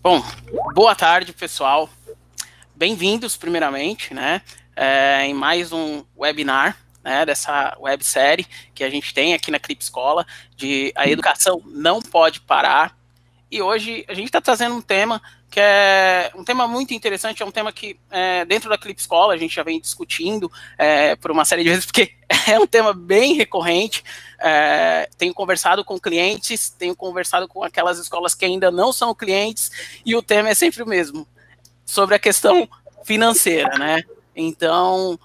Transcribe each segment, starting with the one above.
Bom, boa tarde, pessoal. Bem-vindos, primeiramente, né, em mais um webinar, né, dessa websérie que a gente tem aqui na Clip Escola, de A Educação Não Pode Parar. E hoje a gente está trazendo um tema que é um tema muito interessante, é um tema que dentro da Clip Escola a gente já vem discutindo por uma série de vezes, porque é um tema bem recorrente. Tenho conversado com clientes, tenho conversado com aquelas escolas que ainda não são clientes, e o tema é sempre o mesmo, sobre a questão financeira, né? Então,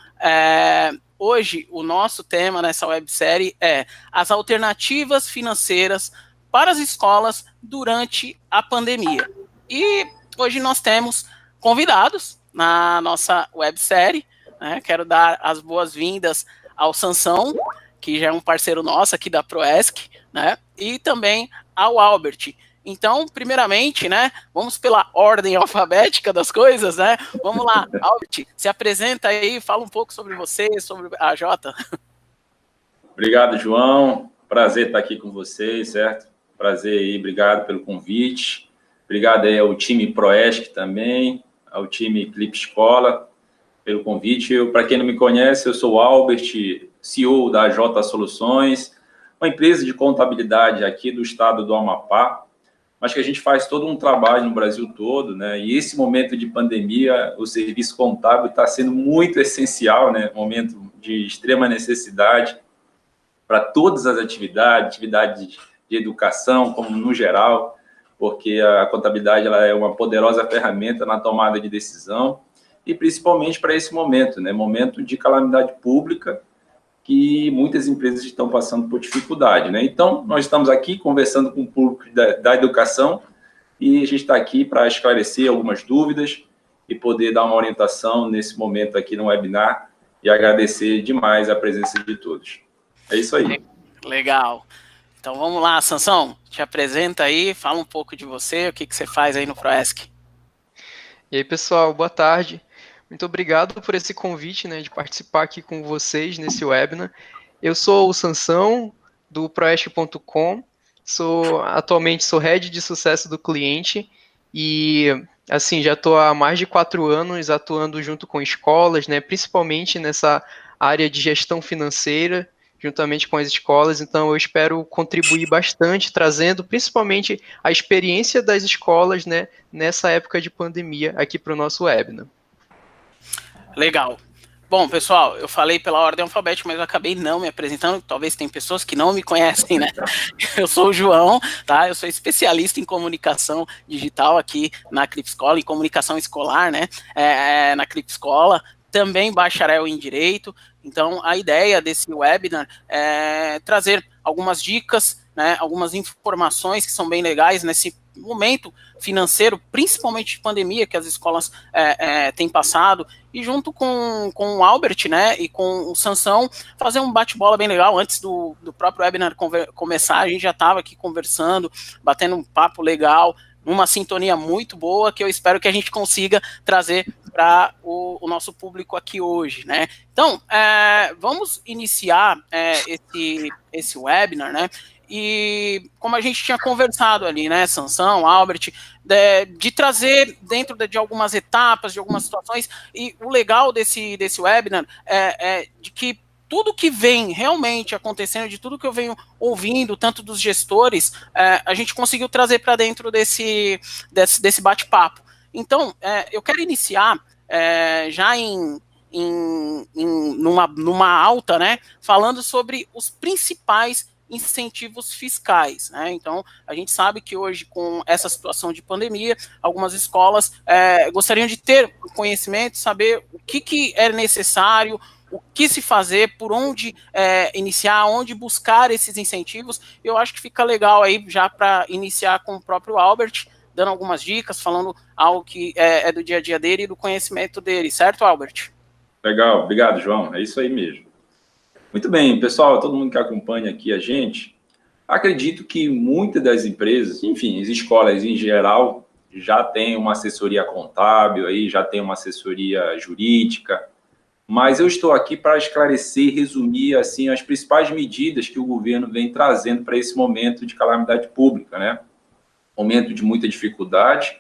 hoje o nosso tema nessa websérie é as alternativas financeiras para as escolas durante a pandemia. E hoje nós temos convidados na nossa websérie, né? Quero dar as boas-vindas ao Sansão, que já é um parceiro nosso aqui da Proesc, né? E também ao Albert. Então, primeiramente, né, vamos pela ordem alfabética das coisas, né? Vamos lá, Albert, se apresenta aí, fala um pouco sobre você, sobre a Jota. Obrigado, João. Prazer estar aqui com vocês, certo? Prazer aí, obrigado pelo convite. Obrigado aí ao time Proesc também, ao time Clip Escola, pelo convite. Para quem não me conhece, eu sou o Albert, CEO da J Soluções, uma empresa de contabilidade aqui do estado do Amapá, mas que a gente faz todo um trabalho no Brasil todo, né? E esse momento de pandemia, o serviço contábil está sendo muito essencial, né? Momento de extrema necessidade para todas as atividades de educação, como no geral, porque a contabilidade ela é uma poderosa ferramenta na tomada de decisão, e principalmente para esse momento, né? Momento de calamidade pública, que muitas empresas estão passando por dificuldade, né? Então, nós estamos aqui conversando com o público da educação e a gente está aqui para esclarecer algumas dúvidas e poder dar uma orientação nesse momento aqui no webinar e agradecer demais a presença de todos. É isso aí. Legal. Então, vamos lá, Sansão, te apresenta aí, fala um pouco de você, o que você faz aí no Proesc. E aí, pessoal, boa tarde. Muito obrigado por esse convite, né, de participar aqui com vocês nesse webinar. Eu sou o Sansão, do Proesc.com, atualmente sou Head de Sucesso do Cliente e, assim, já estou há mais de 4 anos atuando junto com escolas, né, principalmente nessa área de gestão financeira, juntamente com as escolas, então eu espero contribuir bastante, trazendo principalmente a experiência das escolas, né, nessa época de pandemia aqui para o nosso webinar. Legal. Bom, pessoal, eu falei pela ordem alfabética, mas eu acabei não me apresentando, talvez tem pessoas que não me conhecem, né? Eu sou o João, tá? Eu sou especialista em comunicação digital aqui na Clip Escola, em comunicação escolar, né? Na Clip Escola, também bacharel em Direito. Então, a ideia desse webinar é trazer algumas dicas, né? Algumas informações que são bem legais nesse momento financeiro, principalmente de pandemia, que as escolas têm passado, e junto com o Albert, né, e com o Sansão, fazer um bate-bola bem legal. Antes do próprio webinar começar, a gente já estava aqui conversando, batendo um papo legal, numa sintonia muito boa, que eu espero que a gente consiga trazer para o nosso público aqui hoje, né. Então, vamos iniciar esse webinar, né. E como a gente tinha conversado ali, né, Sansão, Albert, de trazer dentro de algumas etapas, de algumas situações, e o legal desse webinar é de que tudo que vem realmente acontecendo, de tudo que eu venho ouvindo, tanto dos gestores, a gente conseguiu trazer para dentro desse bate-papo. Então, eu quero iniciar já numa alta, né, falando sobre os principais incentivos fiscais, né? Então, a gente sabe que hoje, com essa situação de pandemia, algumas escolas gostariam de ter conhecimento, saber o que é necessário, o que se fazer, por onde iniciar, onde buscar esses incentivos. Eu acho que fica legal aí, já para iniciar com o próprio Albert, dando algumas dicas, falando algo que é do dia a dia dele e do conhecimento dele, certo, Albert? Legal, obrigado, João. É isso aí mesmo. Muito bem, pessoal, todo mundo que acompanha aqui a gente, acredito que muitas das empresas, enfim, as escolas em geral, já tem uma assessoria contábil, aí já tem uma assessoria jurídica, mas eu estou aqui para esclarecer e resumir assim, as principais medidas que o governo vem trazendo para esse momento de calamidade pública, né? Momento de muita dificuldade,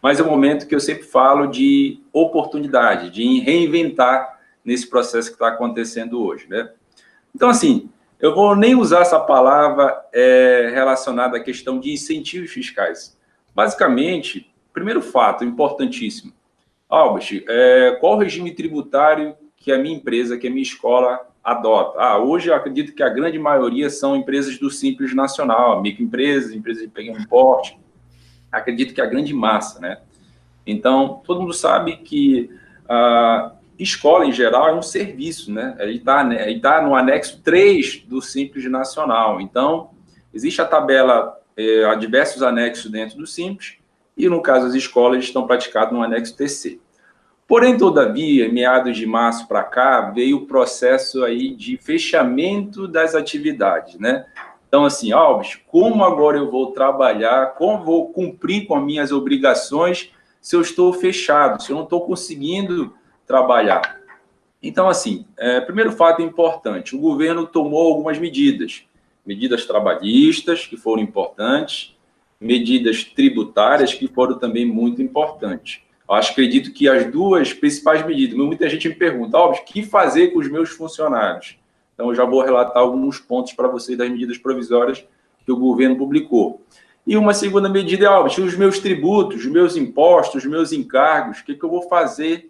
mas é um momento que eu sempre falo de oportunidade, de reinventar nesse processo que está acontecendo hoje, né? Então, assim, eu vou nem usar essa palavra relacionada à questão de incentivos fiscais. Basicamente, primeiro fato, importantíssimo. Albert, qual o regime tributário que a minha empresa, que a minha escola adota? Hoje eu acredito que a grande maioria são empresas do Simples Nacional, microempresas, empresas de pequeno porte. Acredito que a grande massa, né? Então, todo mundo sabe que a escola, em geral, é um serviço, né? Ele está no anexo 3 do Simples Nacional. Então, existe a tabela, há diversos anexos dentro do Simples, e, no caso, as escolas estão praticadas no anexo TC. Porém, todavia, em meados de março para cá, veio o processo aí de fechamento das atividades, né? Então, assim, Alves, como agora eu vou trabalhar, como vou cumprir com as minhas obrigações se eu estou fechado, se eu não estou conseguindo trabalhar? Então, assim, primeiro fato importante, o governo tomou algumas medidas trabalhistas, que foram importantes, medidas tributárias, que foram também muito importantes. Eu acredito que as duas principais medidas, muita gente me pergunta, Alves, o que fazer com os meus funcionários? Então, eu já vou relatar alguns pontos para vocês das medidas provisórias que o governo publicou. E uma segunda medida é, Alves, os meus tributos, os meus impostos, os meus encargos, o que eu vou fazer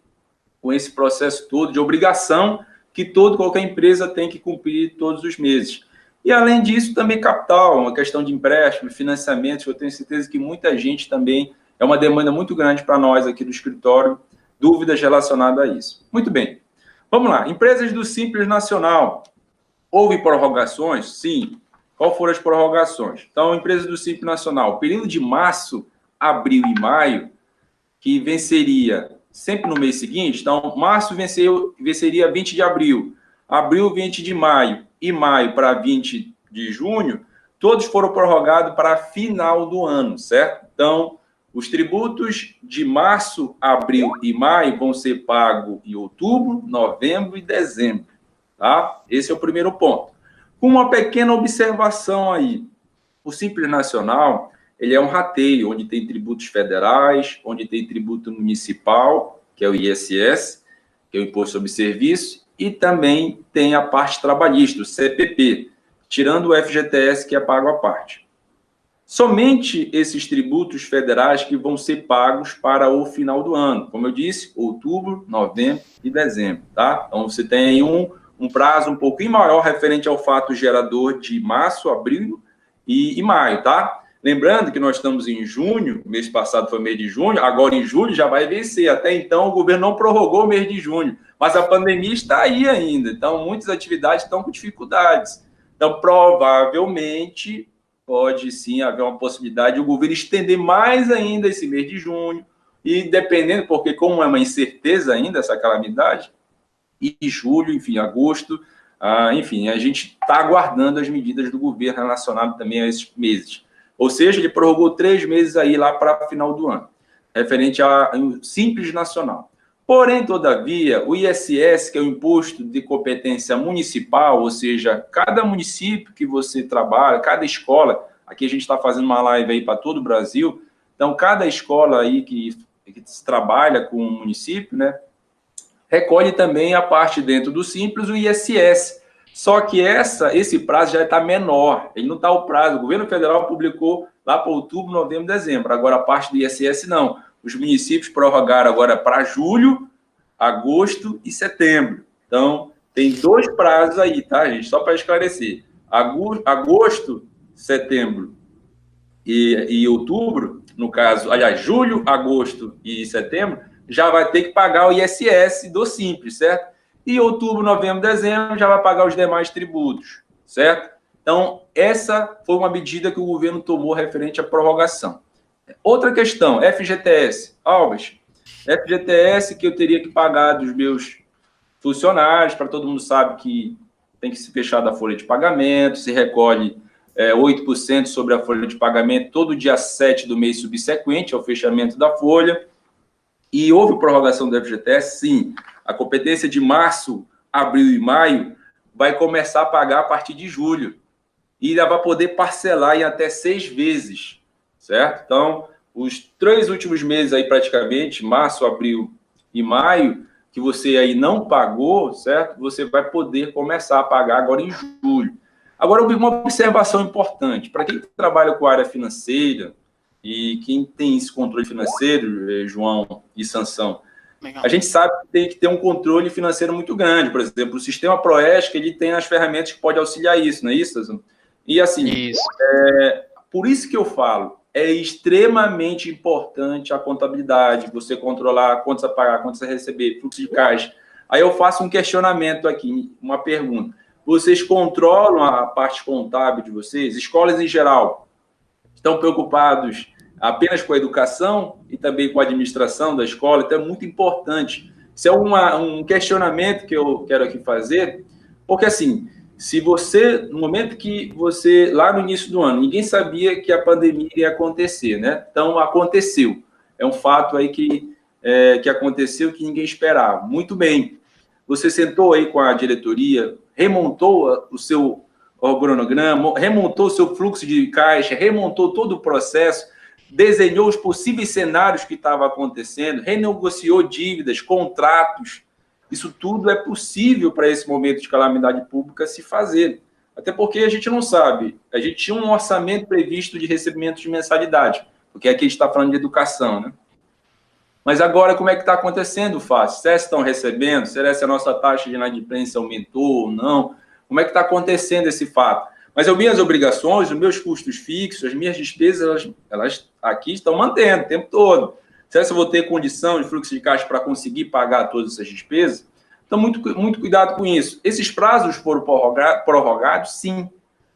com esse processo todo de obrigação que qualquer empresa tem que cumprir todos os meses. E, além disso, também capital, uma questão de empréstimo, financiamento, eu tenho certeza que muita gente também, é uma demanda muito grande para nós aqui do escritório, dúvidas relacionadas a isso. Muito bem. Vamos lá. Empresas do Simples Nacional. Houve prorrogações? Sim. Qual foram as prorrogações? Então, empresas do Simples Nacional, período de março, abril e maio, que venceria sempre no mês seguinte. Então, março venceria 20 de abril, abril 20 de maio e maio para 20 de junho, todos foram prorrogados para final do ano, certo? Então, os tributos de março, abril e maio vão ser pagos em outubro, novembro e dezembro, tá? Esse é o primeiro ponto. Com uma pequena observação aí, o Simples Nacional, ele é um rateio, onde tem tributos federais, onde tem tributo municipal, que é o ISS, que é o Imposto sobre Serviço, e também tem a parte trabalhista, o CPP, tirando o FGTS, que é pago à parte. Somente esses tributos federais que vão ser pagos para o final do ano. Como eu disse, outubro, novembro e dezembro, tá? Então, você tem um prazo um pouquinho maior referente ao fato gerador de março, abril e maio, tá? Lembrando que nós estamos em junho, mês passado foi mês de junho, agora em julho já vai vencer. Até então, o governo não prorrogou o mês de junho, mas a pandemia está aí ainda. Então, muitas atividades estão com dificuldades. Então, provavelmente, pode sim haver uma possibilidade de o governo estender mais ainda esse mês de junho, e dependendo, porque como é uma incerteza ainda essa calamidade, e julho, enfim, agosto, enfim, a gente está aguardando as medidas do governo relacionadas também a esses meses. Ou seja, ele prorrogou 3 meses aí lá para final do ano, referente ao Simples Nacional. Porém, todavia, o ISS, que é o Imposto de Competência Municipal, ou seja, cada município que você trabalha, cada escola, aqui a gente está fazendo uma live aí para todo o Brasil, então cada escola aí que se trabalha com o município, né, recolhe também a parte dentro do Simples, o ISS. Só que esse prazo já está menor, ele não está o prazo. O governo federal publicou lá para outubro, novembro, dezembro. Agora, a parte do ISS, não. Os municípios prorrogaram agora para julho, agosto e setembro. Então, tem 2 prazos aí, tá, gente? Só para esclarecer. Agosto, setembro e outubro, no caso, aliás, julho, agosto e setembro, já vai ter que pagar o ISS do Simples, certo? E outubro, novembro, dezembro, já vai pagar os demais tributos, certo? Então, essa foi uma medida que o governo tomou referente à prorrogação. Outra questão, FGTS. Alves, FGTS que eu teria que pagar dos meus funcionários, para todo mundo sabe que tem que se fechar da folha de pagamento, se recolhe 8% sobre a folha de pagamento todo dia 7 do mês subsequente ao fechamento da folha. E houve prorrogação do FGTS? Sim. A competência de março, abril e maio vai começar a pagar a partir de julho. E ela vai poder parcelar em até 6 vezes, certo? Então, os 3 últimos meses aí praticamente, março, abril e maio, que você aí não pagou, certo? Você vai poder começar a pagar agora em julho. Agora, uma observação importante, para quem trabalha com a área financeira e quem tem esse controle financeiro, João e Sansão, Legal. a gente sabe que tem que ter um controle financeiro muito grande. Por exemplo, o sistema Proesc, ele tem as ferramentas que pode auxiliar isso, não é isso, Sansão? E assim, por isso que eu falo, é extremamente importante a contabilidade, você controlar quanto você pagar, quanto você receber, fluxo de caixa. Aí eu faço um questionamento aqui, uma pergunta. Vocês controlam a parte contábil de vocês? Escolas em geral estão preocupados apenas com a educação e também com a administração da escola? Então é muito importante. Isso é um questionamento que eu quero aqui fazer, porque assim, se você, no momento que você, lá no início do ano, ninguém sabia que a pandemia ia acontecer, né? Então, aconteceu. É um fato aí que aconteceu que ninguém esperava. Muito bem. Você sentou aí com a diretoria, remontou o seu cronograma, remontou o seu fluxo de caixa, remontou todo o processo, desenhou os possíveis cenários que estavam acontecendo, renegociou dívidas, contratos. Isso tudo é possível para esse momento de calamidade pública se fazer. Até porque a gente não sabe. A gente tinha um orçamento previsto de recebimento de mensalidade, porque aqui a gente está falando de educação, né? Mas agora, como é que está acontecendo, Fácil? Será que estão recebendo? Será que a nossa taxa de inadimplência aumentou ou não? Como é que está acontecendo esse fato? Mas as minhas obrigações, os meus custos fixos, as minhas despesas, elas aqui estão mantendo o tempo todo. Será que eu vou ter condição de fluxo de caixa para conseguir pagar todas essas despesas? Então, muito cuidado com isso. Esses prazos foram prorrogados, sim.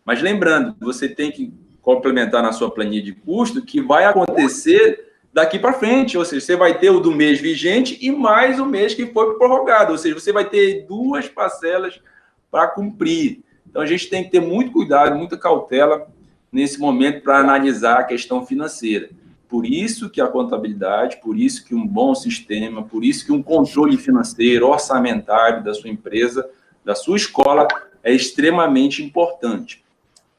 Mas lembrando, você tem que complementar na sua planilha de custo que vai acontecer daqui para frente, ou seja, você vai ter o do mês vigente e mais o mês que foi prorrogado, ou seja, você vai ter 2 parcelas para cumprir. Então, a gente tem que ter muito cuidado, muita cautela nesse momento para analisar a questão financeira. Por isso que a contabilidade, por isso que um bom sistema, por isso que um controle financeiro, orçamentário da sua empresa, da sua escola, é extremamente importante.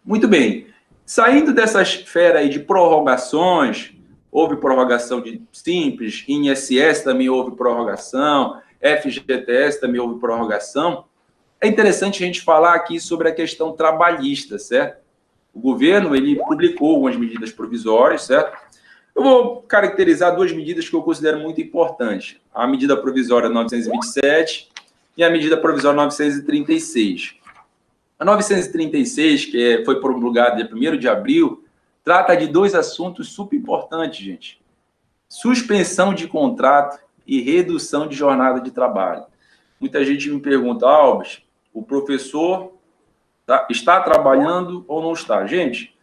Muito bem. Saindo dessa esfera aí de prorrogações, houve prorrogação de Simples, INSS também houve prorrogação, FGTS também houve prorrogação. É interessante a gente falar aqui sobre a questão trabalhista, certo? O governo, ele publicou algumas medidas provisórias, certo? Eu vou caracterizar 2 medidas que eu considero muito importantes. A medida provisória 927 e a medida provisória 936. A 936, que foi promulgada dia 1º de abril, trata de 2 assuntos super importantes, gente. Suspensão de contrato e redução de jornada de trabalho. Muita gente me pergunta, Alves, o professor está trabalhando ou não está? Gente,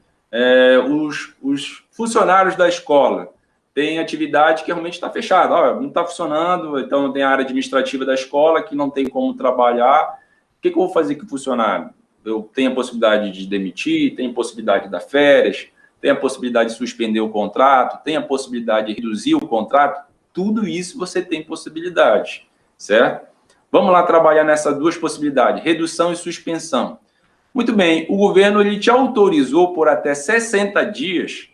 os funcionários da escola têm atividade que realmente está fechada. Não está funcionando, então tem a área administrativa da escola que não tem como trabalhar. O que eu vou fazer com o funcionário? Eu tenho a possibilidade de demitir, tenho a possibilidade de dar férias, tenho a possibilidade de suspender o contrato, tenho a possibilidade de reduzir o contrato. Tudo isso você tem possibilidade, certo? Vamos lá trabalhar nessas 2 possibilidades, redução e suspensão. Muito bem, o governo ele te autorizou por até 60 dias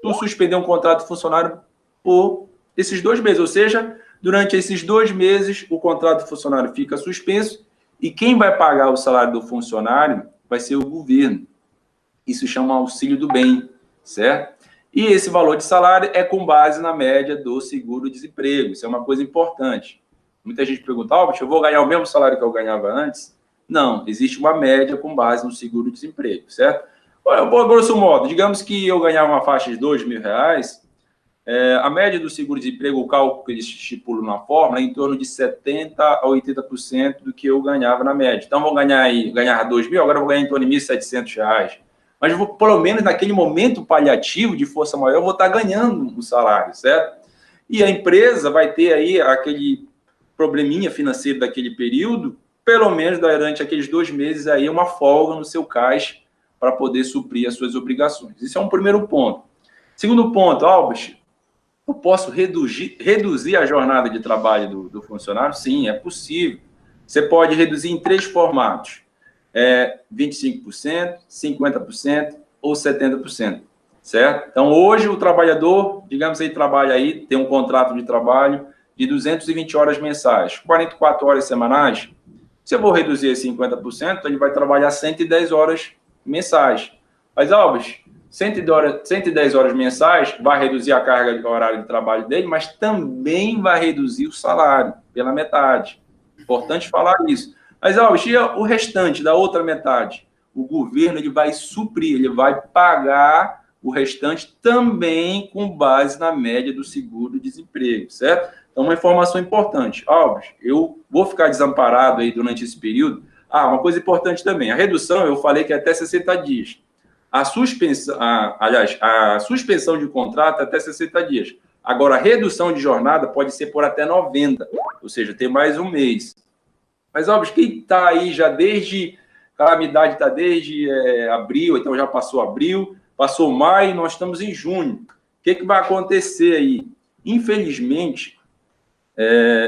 tu suspender um contrato funcionário por esses 2 meses. Ou seja, durante esses 2 meses, o contrato funcionário fica suspenso e quem vai pagar o salário do funcionário vai ser o governo. Isso chama auxílio do bem, certo? E esse valor de salário é com base na média do seguro-desemprego. Isso é uma coisa importante. Muita gente pergunta, eu vou ganhar o mesmo salário que eu ganhava antes? Não, existe uma média com base no seguro-desemprego, certo? Grosso modo, digamos que eu ganhava uma faixa de R$2.000, a média do seguro-desemprego, o cálculo que eles estipulam na fórmula, é em torno de 70% a 80% do que eu ganhava na média. Então, vou ganhar R$2.000, agora eu vou ganhar em torno de R$1.700. Mas, pelo menos, naquele momento paliativo de força maior, eu vou estar ganhando o salário, certo? E a empresa vai ter aí aquele probleminha financeiro daquele período, pelo menos durante aqueles 2 meses aí, uma folga no seu caixa para poder suprir as suas obrigações. Isso é um primeiro ponto. Segundo ponto, Alves, eu posso reduzir a jornada de trabalho do funcionário? Sim, é possível. Você pode reduzir em 3 formatos. 25%, 50% ou 70%. certo? Então, hoje, o trabalhador, digamos aí, trabalha aí, tem um contrato de trabalho de 220 horas mensais, 44 horas semanais. Se eu vou reduzir 50%, ele vai trabalhar 110 horas mensais. Mas, Alves, 110 horas mensais vai reduzir a carga horária de trabalho dele, mas também vai reduzir o salário pela metade. Importante falar isso. Mas, Alves, e o restante da outra metade? O governo ele vai suprir, ele vai pagar o restante também com base na média do seguro-desemprego, certo? Então, uma informação importante. Alves, eu vou ficar desamparado aí durante esse período. Uma coisa importante também. A redução, eu falei que é até 60 dias. A suspensão de contrato é até 60 dias. Agora, a redução de jornada pode ser por até 90, ou seja, tem mais um mês. Mas, Alves, quem está aí já desde... Calamidade está desde abril, então já passou abril, passou maio, nós estamos em junho. O que vai acontecer aí? Infelizmente,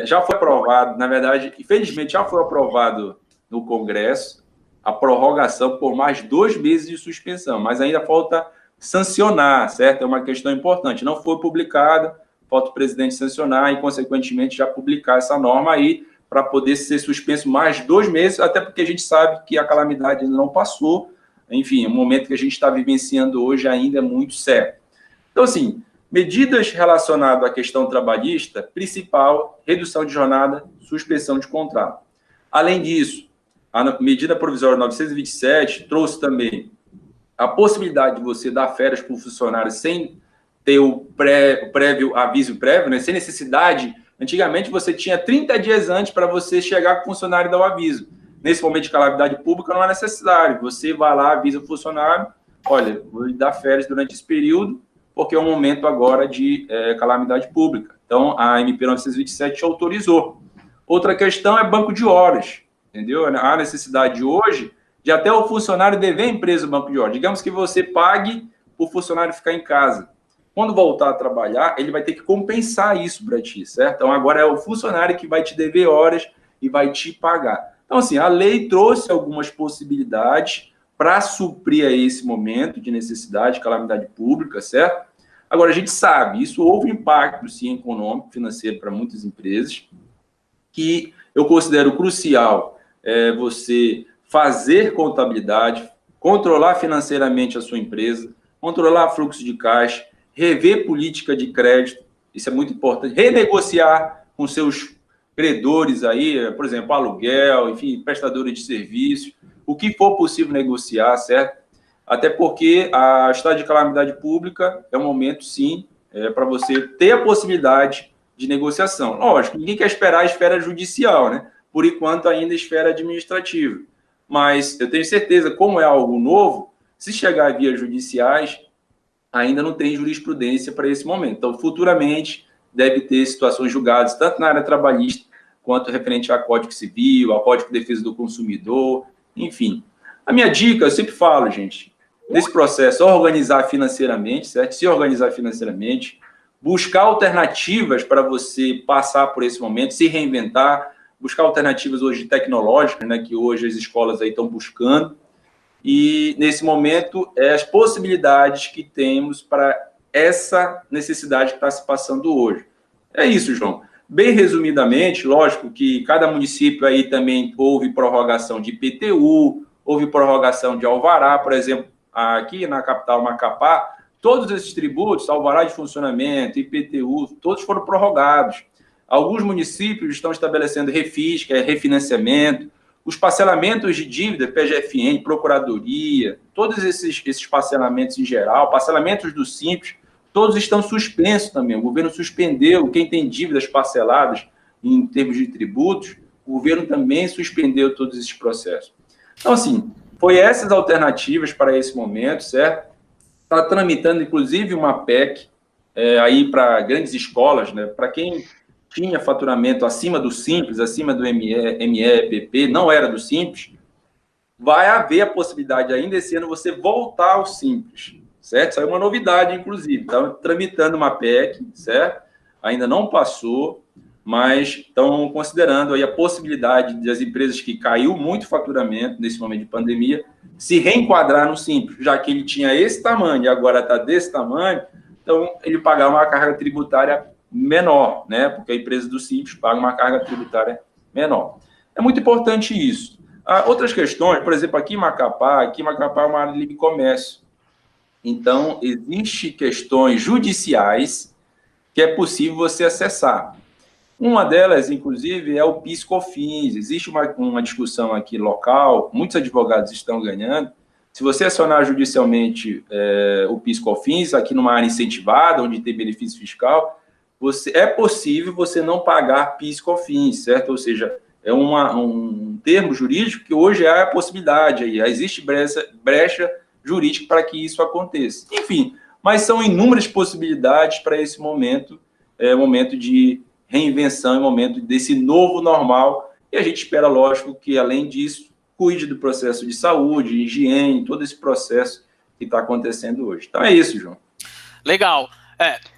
já foi aprovado, na verdade, infelizmente já foi aprovado no Congresso a prorrogação por mais 2 meses de suspensão, mas ainda falta sancionar, certo? É uma questão importante. Não foi publicada, falta o presidente sancionar e, consequentemente, já publicar essa norma aí para poder ser suspenso mais 2 meses, até porque a gente sabe que a calamidade ainda não passou. Enfim, o momento que a gente está vivenciando hoje ainda é muito sério. Então, assim, medidas relacionadas à questão trabalhista, principal, redução de jornada, suspensão de contrato. Além disso, a medida provisória 927 trouxe também a possibilidade de você dar férias para o funcionário sem ter o aviso prévio, né? Sem necessidade. Antigamente, você tinha 30 dias antes para você chegar com o funcionário e dar o aviso. Nesse momento de calamidade pública, não é necessário. Você vai lá, avisa o funcionário, olha, vou lhe dar férias durante esse período, porque é um momento agora de calamidade pública. Então, a MP 927 autorizou. Outra questão é banco de horas, entendeu? Há necessidade hoje de até o funcionário dever à empresa o banco de horas. Digamos que você pague para o funcionário ficar em casa. Quando voltar a trabalhar, ele vai ter que compensar isso para ti, certo? Então, agora é o funcionário que vai te dever horas e vai te pagar. Então, assim, a lei trouxe algumas possibilidades para suprir a esse momento de necessidade, calamidade pública, certo? Agora, a gente sabe, isso houve impacto, sim, econômico, financeiro para muitas empresas, que eu considero crucial você fazer contabilidade, controlar financeiramente a sua empresa, controlar fluxo de caixa, rever política de crédito, isso é muito importante, renegociar com seus credores aí, por exemplo, aluguel, enfim, prestadores de serviço, o que for possível negociar, certo? Até porque a estado de calamidade pública é um momento, sim, para você ter a possibilidade de negociação. Lógico, ninguém quer esperar a esfera judicial, né? Por enquanto, ainda a esfera administrativa. Mas eu tenho certeza, como é algo novo, se chegar via judiciais, ainda não tem jurisprudência para esse momento. Então, futuramente, deve ter situações julgadas, tanto na área trabalhista, quanto referente ao Código Civil, ao Código de Defesa do Consumidor, enfim. A minha dica, eu sempre falo, gente, nesse processo, organizar financeiramente, certo? Se organizar financeiramente, buscar alternativas para você passar por esse momento, se reinventar, buscar alternativas hoje tecnológicas, né, que hoje as escolas aí estão buscando, e, nesse momento, as possibilidades que temos para essa necessidade que está se passando hoje. É isso, João. Bem resumidamente, lógico que cada município aí também houve prorrogação de IPTU, houve prorrogação de alvará, por exemplo, aqui na capital Macapá, todos esses tributos, alvará de funcionamento, IPTU, todos foram prorrogados. Alguns municípios estão estabelecendo refis, que é refinanciamento, os parcelamentos de dívida, PGFN, Procuradoria, todos esses parcelamentos em geral, parcelamentos do Simples, todos estão suspensos também. O governo suspendeu, quem tem dívidas parceladas em termos de tributos, o governo também suspendeu todos esses processos. Então, assim, foi essas alternativas para esse momento, certo? Está tramitando, inclusive, uma PEC aí para grandes escolas, né? Para quem tinha faturamento acima do Simples, acima do ME, EPP, não era do Simples, vai haver a possibilidade ainda esse ano você voltar ao Simples, certo? Isso é uma novidade, inclusive. Está tramitando uma PEC, certo? Ainda não passou, mas estão considerando aí a possibilidade das empresas que caiu muito o faturamento nesse momento de pandemia se reenquadrar no Simples, já que ele tinha esse tamanho e agora está desse tamanho, então ele pagar uma carga tributária menor, né? Porque a empresa do Simples paga uma carga tributária menor. É muito importante isso. Outras questões, por exemplo, aqui em Macapá é uma área de livre comércio. Então, existem questões judiciais que é possível você acessar. Uma delas, inclusive, é o PIS/COFINS. Existe uma discussão aqui local, muitos advogados estão ganhando. Se você acionar judicialmente o PIS/COFINS, aqui numa área incentivada, onde tem benefício fiscal, é possível você não pagar PIS/COFINS, certo? Ou seja, é um termo jurídico que hoje há a possibilidade, aí existe brecha jurídica para que isso aconteça. Enfim, mas são inúmeras possibilidades para esse momento, momento de reinvenção, momento desse novo normal, e a gente espera, lógico, que, além disso, cuide do processo de saúde, higiene, todo esse processo que está acontecendo hoje. Então é isso, João. Legal.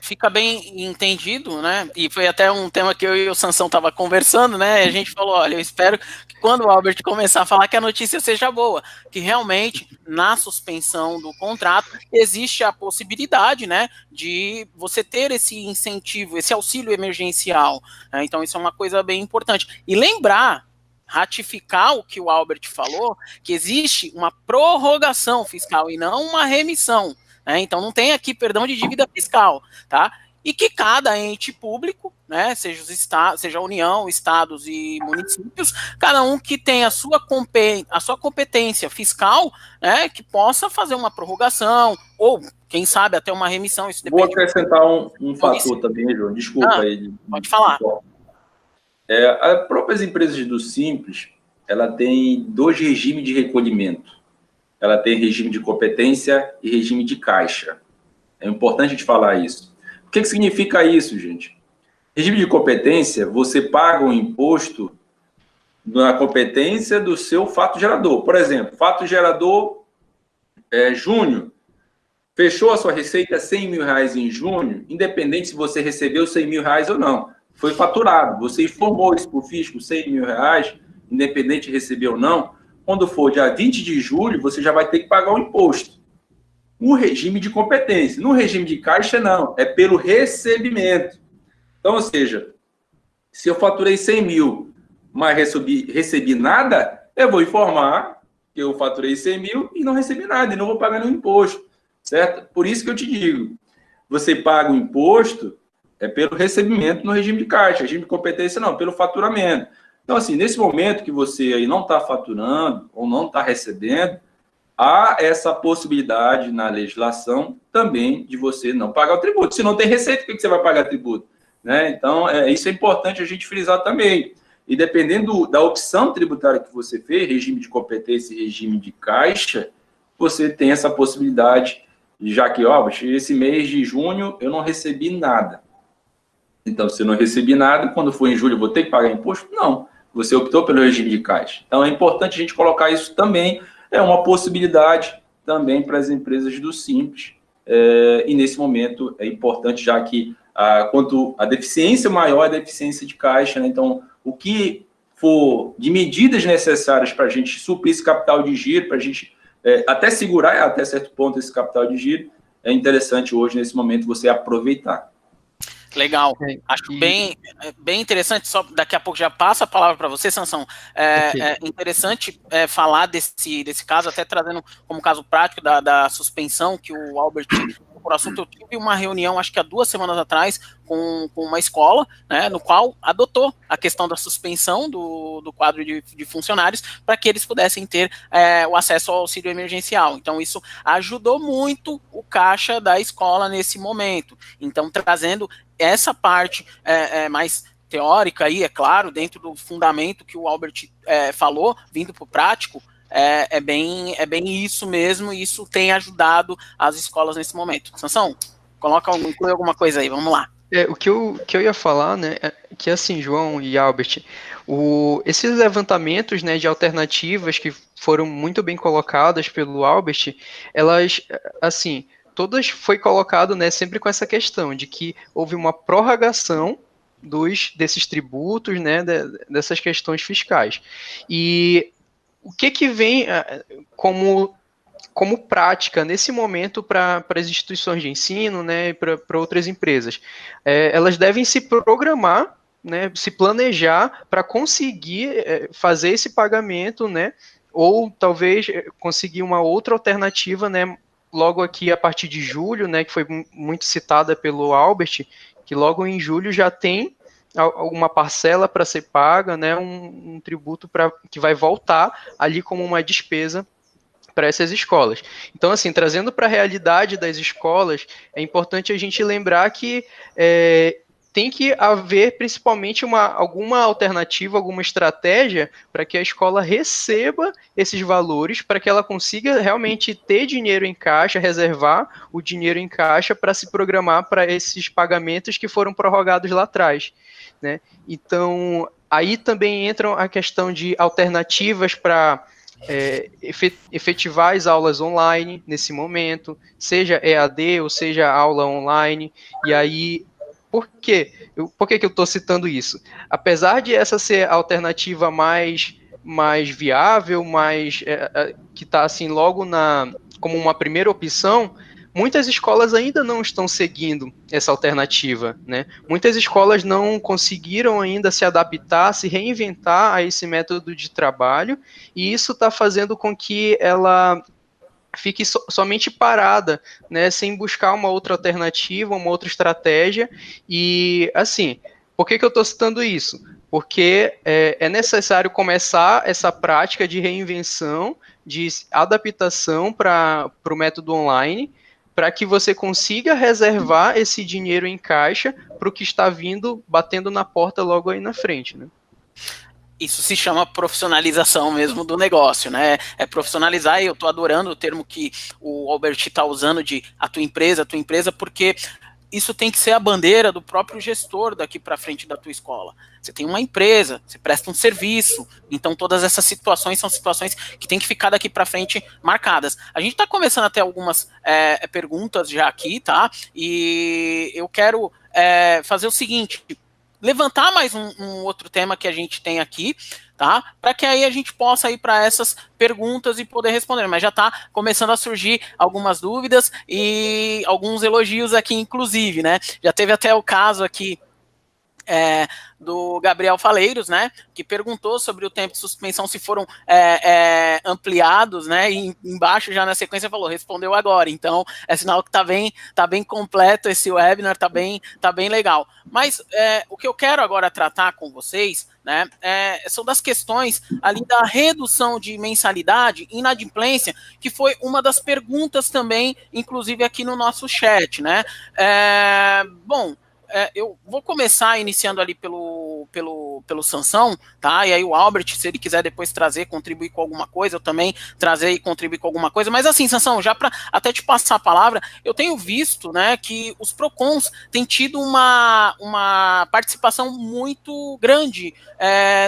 Fica bem entendido, né? E foi até um tema que eu e o Sansão tava conversando, né? E a gente falou, olha, eu espero que quando o Albert começar a falar que a notícia seja boa, que realmente na suspensão do contrato existe a possibilidade, né, de você ter esse incentivo, esse auxílio emergencial, né? Então isso é uma coisa bem importante. E lembrar, ratificar o que o Albert falou, que existe uma prorrogação fiscal e não uma remissão. Então não tem aqui perdão de dívida fiscal, tá? E que cada ente público, né, seja a União, estados e municípios, cada um que tenha a sua competência fiscal, né, que possa fazer uma prorrogação ou, quem sabe, até uma remissão. Isso depende. Vou acrescentar um fator também, João. Desculpa aí. Pode falar. As próprias empresas do Simples, ela tem 2 regimes de recolhimento. Ela tem regime de competência e regime de caixa. É importante a gente falar isso. O que significa isso, gente? Regime de competência, você paga um imposto na competência do seu fato gerador. Por exemplo, fato gerador junho, fechou a sua receita R$100 mil em junho, independente se você recebeu R$100 mil ou não. Foi faturado, você informou isso para o fisco, R$100 mil, independente de receber ou não. Quando for dia 20 de julho, você já vai ter que pagar o imposto. No regime de competência. No regime de caixa, não. É pelo recebimento. Então, ou seja, se eu faturei 100 mil, mas recebi nada, eu vou informar que eu faturei 100 mil e não recebi nada, e não vou pagar nenhum imposto. Certo? Por isso que eu te digo, você paga o imposto pelo recebimento no regime de caixa. Regime de competência, não, pelo faturamento. Então, assim, nesse momento que você aí não está faturando ou não está recebendo, há essa possibilidade na legislação também de você não pagar o tributo. Se não tem receita, por que você vai pagar tributo? Né? Então, isso é importante a gente frisar também. E dependendo da opção tributária que você fez, regime de competência e regime de caixa, você tem essa possibilidade, já que, esse mês de junho eu não recebi nada. Então, se eu não recebi nada, quando for em julho eu vou ter que pagar imposto? Não. Você optou pelo regime de caixa. Então, é importante a gente colocar isso também. É uma possibilidade também para as empresas do Simples. E, nesse momento, é importante, já que quanto a deficiência maior é a deficiência de caixa, né? Então, o que for de medidas necessárias para a gente suprir esse capital de giro, para a gente até segurar até certo ponto esse capital de giro, é interessante hoje, nesse momento, você aproveitar. Legal, acho bem interessante, só daqui a pouco já passo a palavra para você, Sansão. É interessante falar desse caso, até trazendo como caso prático da suspensão que o Albert, por assunto, eu tive uma reunião, acho que há 2 semanas atrás, com uma escola, né, no qual adotou a questão da suspensão do quadro de funcionários para que eles pudessem ter o acesso ao auxílio emergencial. Então, isso ajudou muito o caixa da escola nesse momento. Então, trazendo essa parte mais teórica aí, é claro, dentro do fundamento que o Albert falou, vindo para o prático, é bem isso mesmo, e isso tem ajudado as escolas nesse momento. Sansão, inclui alguma coisa aí, vamos lá. O que eu ia falar, né, é que assim, João e Albert, esses levantamentos, né, de alternativas que foram muito bem colocadas pelo Albert, elas, assim, todas foi colocado, né, sempre com essa questão de que houve uma prorrogação desses tributos, né, dessas questões fiscais. E o que vem como prática nesse momento para as instituições de ensino, né, e para outras empresas? Elas devem se programar, né, se planejar para conseguir fazer esse pagamento, né, ou talvez conseguir uma outra alternativa, né, logo aqui a partir de julho, né, que foi muito citada pelo Albert, que logo em julho já tem alguma parcela para ser paga, né, um tributo que vai voltar ali como uma despesa para essas escolas. Então, assim, trazendo para a realidade das escolas, é importante a gente lembrar que tem que haver principalmente alguma alternativa, alguma estratégia para que a escola receba esses valores, para que ela consiga realmente ter dinheiro em caixa, reservar o dinheiro em caixa para se programar para esses pagamentos que foram prorrogados lá atrás, né? Então, aí também entra a questão de alternativas para efetivar as aulas online nesse momento, seja EAD ou seja aula online. E aí, por quê? Por que eu estou citando isso? Apesar de essa ser a alternativa mais viável, que está assim logo como uma primeira opção, muitas escolas ainda não estão seguindo essa alternativa, né? Muitas escolas não conseguiram ainda se adaptar, se reinventar a esse método de trabalho, e isso está fazendo com que ela fique somente parada, né, sem buscar uma outra alternativa, uma outra estratégia. E, assim, por que eu estou citando isso? Porque é necessário começar essa prática de reinvenção, de adaptação para o método online, para que você consiga reservar esse dinheiro em caixa para o que está vindo, batendo na porta logo aí na frente, né? Isso se chama profissionalização mesmo do negócio, né? É profissionalizar, e eu tô adorando o termo que o Albert está usando de a tua empresa, porque isso tem que ser a bandeira do próprio gestor daqui para frente da tua escola. Você tem uma empresa, você presta um serviço, então todas essas situações são situações que tem que ficar daqui para frente marcadas. A gente está começando a ter algumas perguntas já aqui, tá? E eu quero fazer o seguinte: levantar mais um outro tema que a gente tem aqui, tá? Para que aí a gente possa ir para essas perguntas e poder responder. Mas já está começando a surgir algumas dúvidas e alguns elogios aqui, inclusive, né? Já teve até o caso aqui do Gabriel Faleiros, né, que perguntou sobre o tempo de suspensão, se foram ampliados, né, e embaixo já na sequência respondeu agora. Então é sinal que tá bem completo esse webinar, tá bem legal. Mas o que eu quero agora tratar com vocês, né, são das questões ali da redução de mensalidade e inadimplência, que foi uma das perguntas também, inclusive aqui no nosso chat, né. Bom, eu vou começar iniciando ali pelo Sansão, tá? E aí o Albert, se ele quiser depois contribuir com alguma coisa, eu também trazer e contribuir com alguma coisa. Mas assim, Sansão, já para até te passar a palavra, eu tenho visto, né, que os PROCONs têm tido uma participação muito grande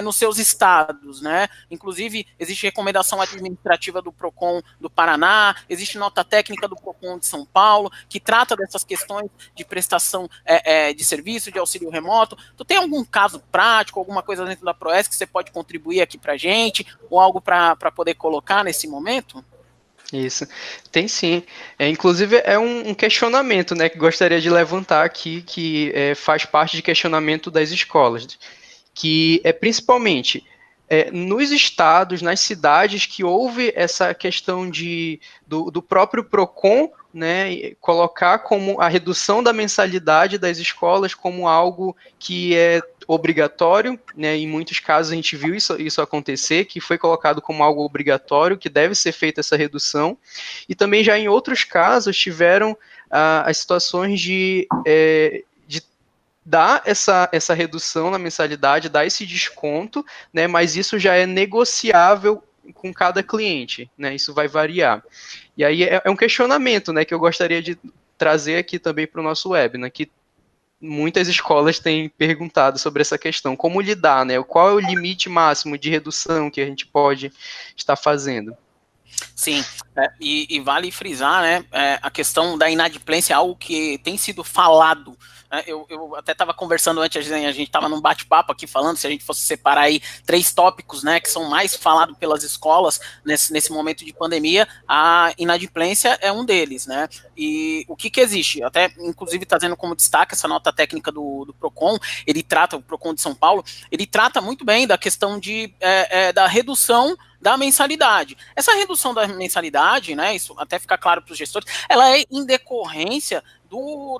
nos seus estados, né? Inclusive, existe recomendação administrativa do PROCON do Paraná, existe nota técnica do PROCON de São Paulo, que trata dessas questões de prestação de serviço, de auxílio remoto. Tu tem algum caso prático, alguma coisa dentro da Proesc que você pode contribuir aqui para a gente, ou algo para poder colocar nesse momento? Isso, tem sim. Inclusive é um questionamento, né, que gostaria de levantar aqui, que faz parte de questionamento das escolas, que é principalmente nos estados, nas cidades que houve essa questão do próprio PROCON, né, colocar como a redução da mensalidade das escolas como algo que é obrigatório, né, em muitos casos a gente viu isso acontecer, que foi colocado como algo obrigatório, que deve ser feita essa redução, e também já em outros casos tiveram as situações de dar essa redução na mensalidade, dar esse desconto, né, mas isso já é negociável com cada cliente, né, isso vai variar. E aí é um questionamento, né, que eu gostaria de trazer aqui também para o nosso web, né, que muitas escolas têm perguntado sobre essa questão, como lidar, né, qual é o limite máximo de redução que a gente pode estar fazendo. Sim, e vale frisar, né, a questão da inadimplência é algo que tem sido falado Eu até estava conversando antes, a gente estava num bate-papo aqui falando, se a gente fosse separar aí 3 tópicos, né, que são mais falados pelas escolas nesse momento de pandemia, a inadimplência é um deles, né? E o que existe? Até, inclusive, trazendo como destaque essa nota técnica do Procon, o Procon de São Paulo, ele trata muito bem da questão da redução da mensalidade. Essa redução da mensalidade, né, isso até fica claro para os gestores, ela é em decorrência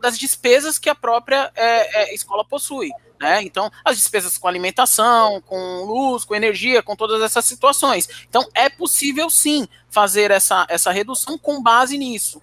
das despesas que a própria escola possui, né? Então, as despesas com alimentação, com luz, com energia, com todas essas situações. Então, é possível sim fazer essa redução com base nisso.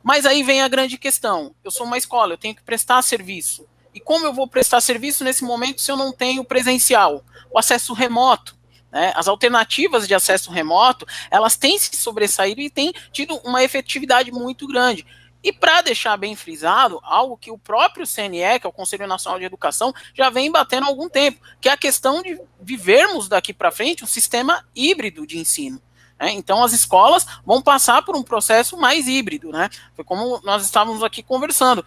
Mas aí vem a grande questão. Eu sou uma escola, eu tenho que prestar serviço. E como eu vou prestar serviço nesse momento se eu não tenho presencial? O acesso remoto, né? As alternativas de acesso remoto, elas têm se sobressaído e têm tido uma efetividade muito grande. E para deixar bem frisado, algo que o próprio CNE, que é o Conselho Nacional de Educação, já vem batendo há algum tempo, que é a questão de vivermos daqui para frente um sistema híbrido de ensino. Então, as escolas vão passar por um processo mais híbrido, né? Foi como nós estávamos aqui conversando.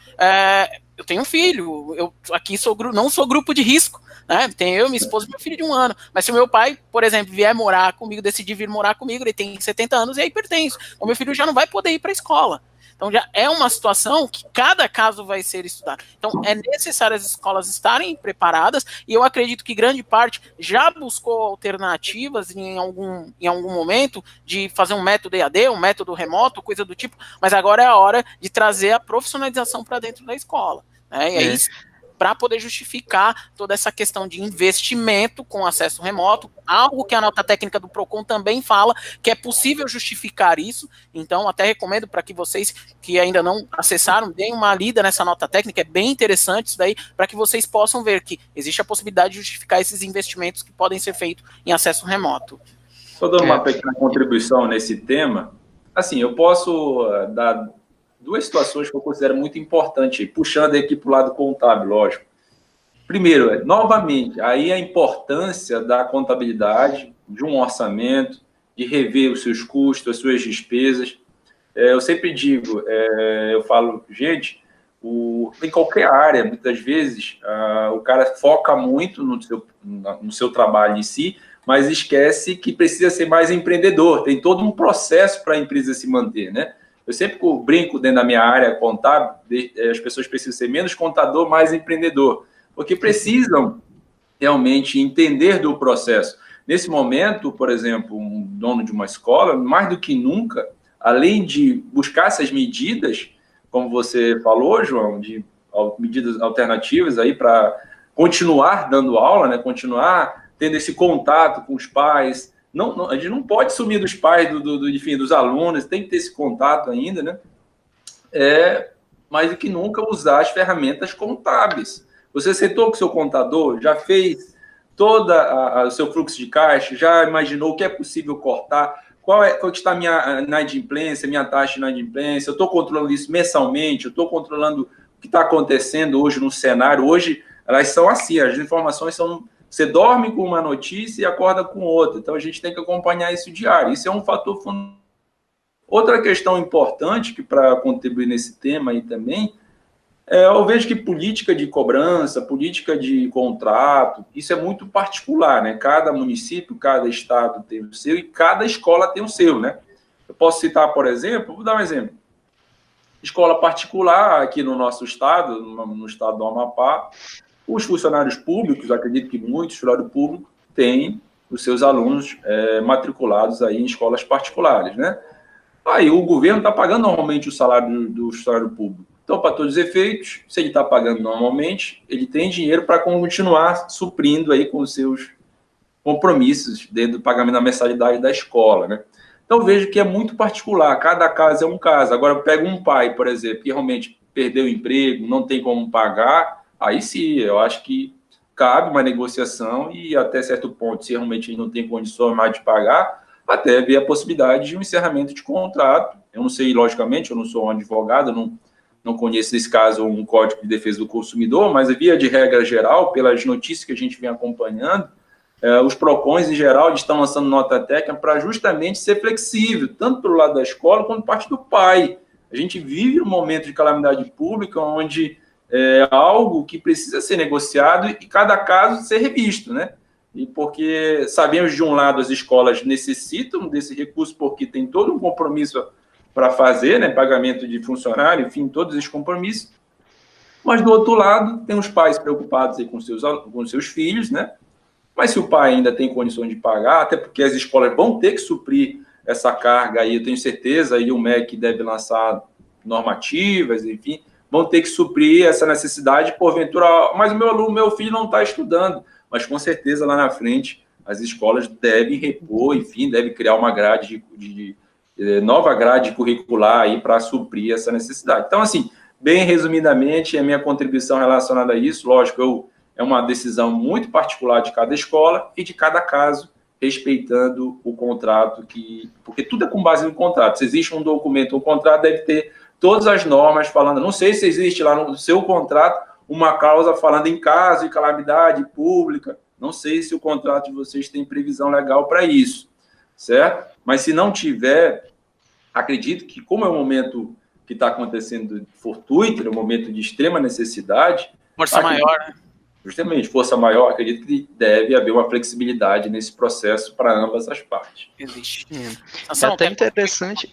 Eu tenho um filho, eu aqui não sou grupo de risco, né? Tem eu, minha esposa e meu filho de 1 ano. Mas se o meu pai, por exemplo, vier morar comigo, decidir vir morar comigo, ele tem 70 anos e é hipertenso. O meu filho já não vai poder ir para a escola. Então, já é uma situação que cada caso vai ser estudado. Então, é necessário as escolas estarem preparadas, e eu acredito que grande parte já buscou alternativas em algum momento de fazer um método EAD, um método remoto, coisa do tipo, mas agora é a hora de trazer a profissionalização para dentro da escola, né? E aí, para poder justificar toda essa questão de investimento com acesso remoto, algo que a nota técnica do Procon também fala, que é possível justificar isso. Então, até recomendo para que vocês que ainda não acessaram, deem uma lida nessa nota técnica, é bem interessante isso daí, para que vocês possam ver que existe a possibilidade de justificar esses investimentos que podem ser feitos em acesso remoto. Só dando uma pequena contribuição nesse tema, assim, eu posso dar 2 situações que eu considero muito importantes, puxando aqui para o lado contábil, lógico. Primeiro, novamente, aí a importância da contabilidade, de um orçamento, de rever os seus custos, as suas despesas. Eu sempre digo, eu falo, gente, em qualquer área, muitas vezes, o cara foca muito no seu trabalho em si, mas esquece que precisa ser mais empreendedor, tem todo um processo para a empresa se manter, né? Eu sempre brinco dentro da minha área contábil, as pessoas precisam ser menos contador, mais empreendedor, porque precisam realmente entender do processo. Nesse momento, por exemplo, um dono de uma escola, mais do que nunca, além de buscar essas medidas, como você falou, João, de medidas alternativas aí para continuar dando aula, né, continuar tendo esse contato com os pais. A gente não pode sumir dos pais, enfim, dos alunos, tem que ter esse contato ainda, né? Mais do que nunca usar as ferramentas contábeis. Você sentou com o seu contador, já fez todo o seu fluxo de caixa, já imaginou o que é possível cortar, qual está a minha inadimplência, minha taxa de inadimplência, eu estou controlando isso mensalmente, eu estou controlando o que está acontecendo hoje no cenário. Hoje, elas são assim, as informações são... Você dorme com uma notícia e acorda com outra. Então, a gente tem que acompanhar isso diário. Isso é um fator fundamental. Outra questão importante, que para contribuir nesse tema aí também, eu vejo que política de cobrança, política de contrato, isso é muito particular, né? Cada município, cada estado tem o seu e cada escola tem o seu, né? Eu posso citar, por exemplo, vou dar um exemplo. Escola particular aqui no nosso estado, no estado do Amapá, os funcionários públicos, acredito que muitos funcionários públicos têm os seus alunos matriculados aí em escolas particulares, né? Aí o governo está pagando normalmente o salário do funcionário público. Então, para todos os efeitos, se ele está pagando normalmente, ele tem dinheiro para continuar suprindo aí com os seus compromissos dentro do pagamento da mensalidade da escola, né? Então, vejo que é muito particular, cada caso é um caso. Agora, eu pego um pai, por exemplo, que realmente perdeu o emprego, não tem como pagar, aí sim, eu acho que cabe uma negociação e até certo ponto, se realmente não tem condições mais de pagar, até ver a possibilidade de um encerramento de contrato. Eu não sei, logicamente, eu não sou um advogado, não conheço nesse caso um Código de Defesa do Consumidor, mas via de regra geral, pelas notícias que a gente vem acompanhando, os PROCONs em geral estão lançando nota técnica para justamente ser flexível, tanto pelo lado da escola quanto parte do pai. A gente vive um momento de calamidade pública onde algo que precisa ser negociado e cada caso ser revisto, né? E porque sabemos, de um lado, as escolas necessitam desse recurso porque tem todo um compromisso para fazer, né? Pagamento de funcionário, enfim, todos esses compromissos. Mas, do outro lado, tem os pais preocupados aí com seus filhos, né? Mas se o pai ainda tem condições de pagar, até porque as escolas vão ter que suprir essa carga aí, eu tenho certeza, aí o MEC deve lançar normativas, enfim, vão ter que suprir essa necessidade, porventura, mas o meu filho não está estudando, mas com certeza lá na frente as escolas devem repor, enfim, devem criar uma grade nova grade curricular aí para suprir essa necessidade. Então, assim, bem resumidamente, a minha contribuição relacionada a isso, lógico, é uma decisão muito particular de cada escola e de cada caso, respeitando o contrato, porque tudo é com base no contrato. Se existe um documento, um contrato deve ter todas as normas falando, não sei se existe lá no seu contrato uma cláusula falando em caso de calamidade pública, não sei se o contrato de vocês tem previsão legal para isso, certo? Mas se não tiver, acredito que como é um momento que está acontecendo fortuito, é um momento de extrema necessidade... Força maior, né? Justamente, força maior, acredito que deve haver uma flexibilidade nesse processo para ambas as partes. Existe. É até interessante...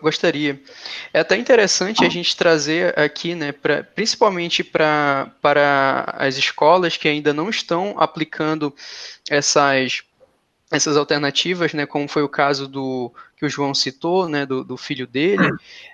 Gostaria. É até interessante a gente trazer aqui, né, principalmente para as escolas que ainda não estão aplicando essas alternativas, né, como foi o caso que o João citou, né, do filho dele.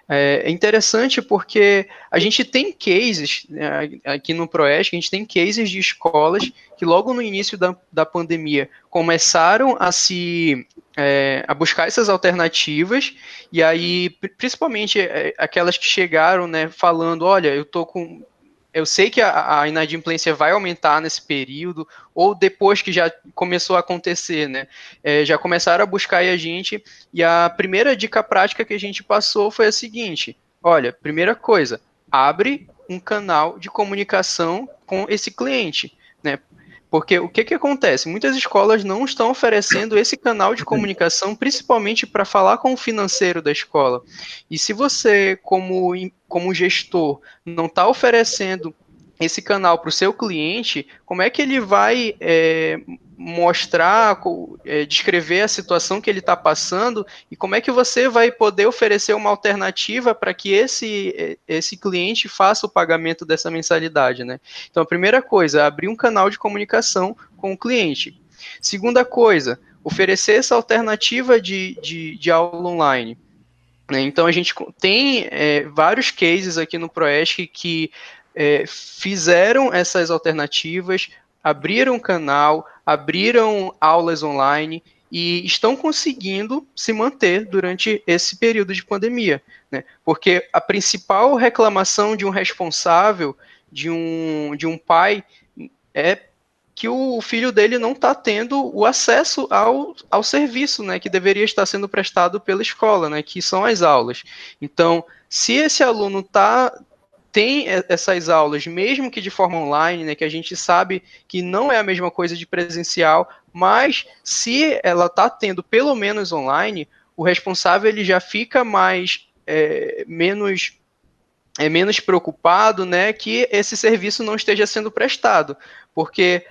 É interessante porque a gente tem cases, né, aqui no Proesc, a gente tem cases de escolas que logo no início da pandemia começaram a buscar essas alternativas, e aí, principalmente aquelas que chegaram, né, falando, olha, eu sei que a inadimplência vai aumentar nesse período, ou depois que já começou a acontecer, né? Já começaram a buscar aí a gente, e a primeira dica prática que a gente passou foi a seguinte: olha, primeira coisa, abre um canal de comunicação com esse cliente, né? Porque o que acontece? Muitas escolas não estão oferecendo esse canal de comunicação, principalmente para falar com o financeiro da escola. E se você, como gestor, não está oferecendo esse canal para o seu cliente, como é que ele vai mostrar, descrever a situação que ele está passando, e como é que você vai poder oferecer uma alternativa para que esse cliente faça o pagamento dessa mensalidade, né? Então, a primeira coisa, abrir um canal de comunicação com o cliente. Segunda coisa, oferecer essa alternativa de aula online. Então, a gente tem vários cases aqui no Proesc que fizeram essas alternativas, abriram canal, abriram aulas online e estão conseguindo se manter durante esse período de pandemia, né? Porque a principal reclamação de um responsável, de um pai, é que o filho dele não está tendo o acesso ao serviço, né, que deveria estar sendo prestado pela escola, né, que são as aulas. Então, se esse aluno tem essas aulas, mesmo que de forma online, né, que a gente sabe que não é a mesma coisa de presencial, mas se ela está tendo pelo menos online, o responsável ele já fica menos preocupado, né, que esse serviço não esteja sendo prestado, porque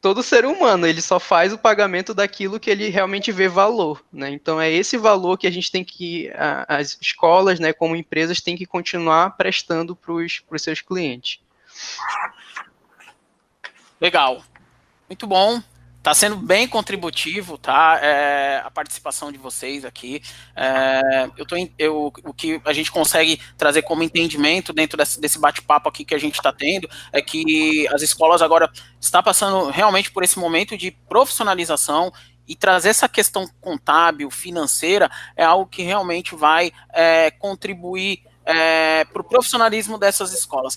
todo ser humano, ele só faz o pagamento daquilo que ele realmente vê valor, né? Então é esse valor que a gente tem as escolas, né, como empresas, têm que continuar prestando para os seus clientes. Legal, muito bom. Está sendo bem contributivo, tá? A participação de vocês aqui. O que a gente consegue trazer como entendimento dentro desse bate-papo aqui que a gente está tendo é que as escolas agora estão passando realmente por esse momento de profissionalização, e trazer essa questão contábil, financeira, é algo que realmente vai contribuir para o profissionalismo dessas escolas.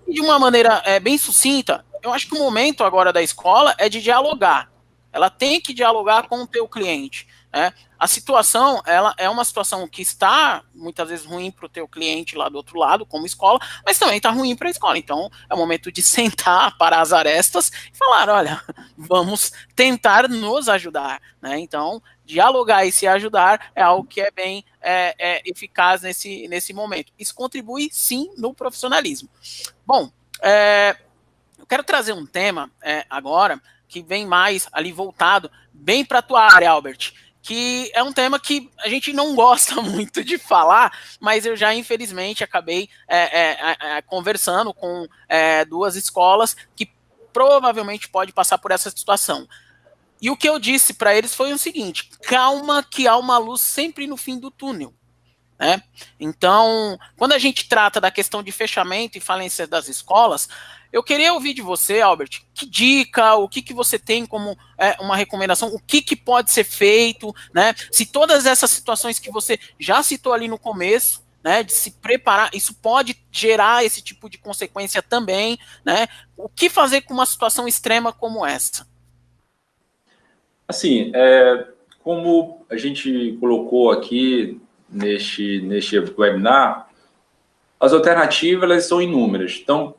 E de uma maneira bem sucinta, eu acho que o momento agora da escola é de dialogar. Ela tem que dialogar com o teu cliente, né? A situação, ela é uma situação que está, muitas vezes, ruim para o teu cliente lá do outro lado, como escola, mas também está ruim para a escola. Então, é o momento de sentar, parar as arestas e falar, olha, vamos tentar nos ajudar, né? Então, dialogar e se ajudar é algo que é bem eficaz nesse momento. Isso contribui, sim, no profissionalismo. Bom, eu quero trazer um tema agora que vem mais ali voltado bem para a tua área, Albert, que é um tema que a gente não gosta muito de falar, mas eu já, infelizmente, acabei conversando com 2 escolas que provavelmente pode passar por essa situação. E o que eu disse para eles foi o seguinte: calma, que há uma luz sempre no fim do túnel. Né? Então, quando a gente trata da questão de fechamento e falência das escolas, eu queria ouvir de você, Albert, que dica, o que você tem como uma recomendação, o que pode ser feito, né? Se todas essas situações que você já citou ali no começo, né, de se preparar, isso pode gerar esse tipo de consequência também, né? O que fazer com uma situação extrema como essa? Assim, como a gente colocou aqui neste webinar, as alternativas elas são inúmeras. Então,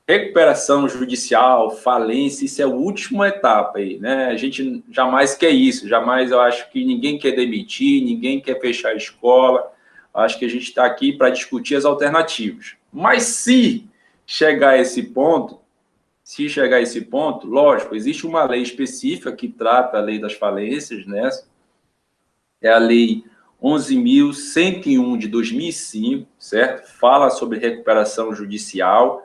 recuperação judicial, falência, isso é a última etapa aí, né? A gente jamais quer isso, jamais eu acho que ninguém quer demitir, ninguém quer fechar a escola. Acho que a gente está aqui para discutir as alternativas. Mas se chegar a esse ponto, lógico, existe uma lei específica que trata a lei das falências, né? É a lei 11.101 de 2005, certo? Fala sobre recuperação judicial.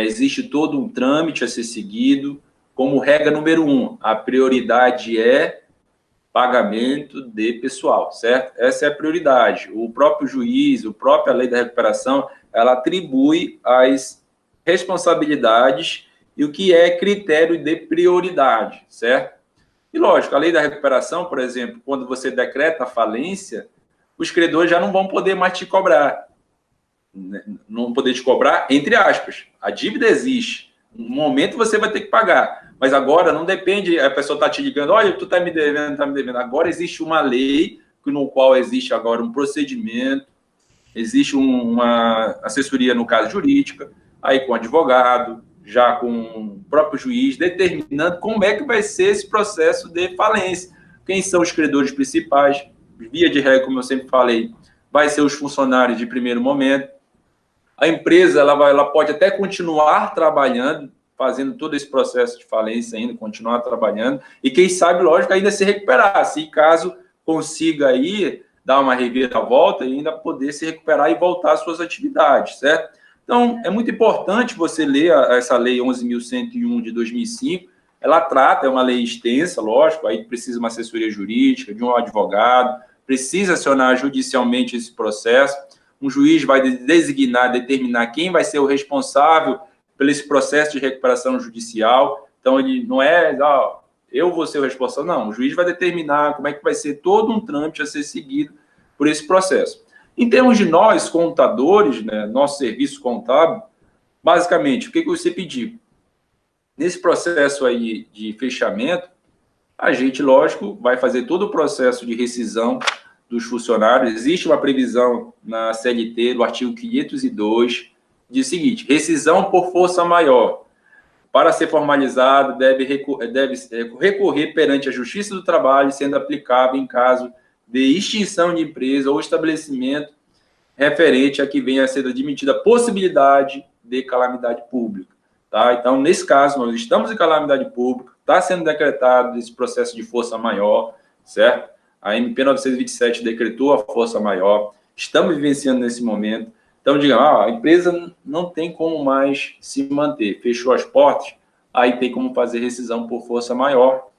Existe todo um trâmite a ser seguido. Como regra número 1, a prioridade é pagamento de pessoal, certo? Essa é a prioridade. O próprio juiz, a própria lei da recuperação, ela atribui as responsabilidades e o que é critério de prioridade, certo? E, lógico, a lei da recuperação, por exemplo, quando você decreta a falência, os credores já não vão poder mais te cobrar. Não poder te cobrar, entre aspas. A dívida existe. No momento você vai ter que pagar. Mas agora não depende, a pessoa está te ligando, olha, tu está me devendo, está me devendo. Agora existe uma lei no qual existe agora um procedimento, existe uma assessoria, no caso jurídica, aí com advogado, já com o próprio juiz, determinando como é que vai ser esse processo de falência. Quem são os credores principais? Via de regra, como eu sempre falei, vai ser os funcionários de primeiro momento. A empresa ela pode até continuar trabalhando, fazendo todo esse processo de falência ainda, continuar trabalhando, e quem sabe, lógico, ainda se recuperar, se caso consiga aí dar uma reviravolta e ainda poder se recuperar e voltar às suas atividades, certo? Então, é muito importante você ler essa lei 11.101 de 2005, ela trata, é uma lei extensa, lógico, aí precisa de uma assessoria jurídica, de um advogado, precisa acionar judicialmente esse processo, um juiz vai designar, determinar quem vai ser o responsável pelo esse processo de recuperação judicial. Então, ele não é, eu vou ser o responsável, não. O juiz vai determinar como é que vai ser todo um trâmite a ser seguido por esse processo. Em termos de nós, contadores, né, nosso serviço contábil, basicamente, o que você pediu? Nesse processo aí de fechamento, a gente, lógico, vai fazer todo o processo de rescisão dos funcionários. Existe uma previsão na CLT, do artigo 502, diz o seguinte: rescisão por força maior. Para ser formalizado, deve recorrer perante a Justiça do Trabalho, sendo aplicável em caso de extinção de empresa ou estabelecimento referente a que venha a ser admitida a possibilidade de calamidade pública. Tá? Então, nesse caso, nós estamos em calamidade pública, está sendo decretado esse processo de força maior, certo? A MP 927 decretou a força maior, estamos vivenciando nesse momento. Então, digamos, a empresa não tem como mais se manter, fechou as portas, aí tem como fazer rescisão por força maior,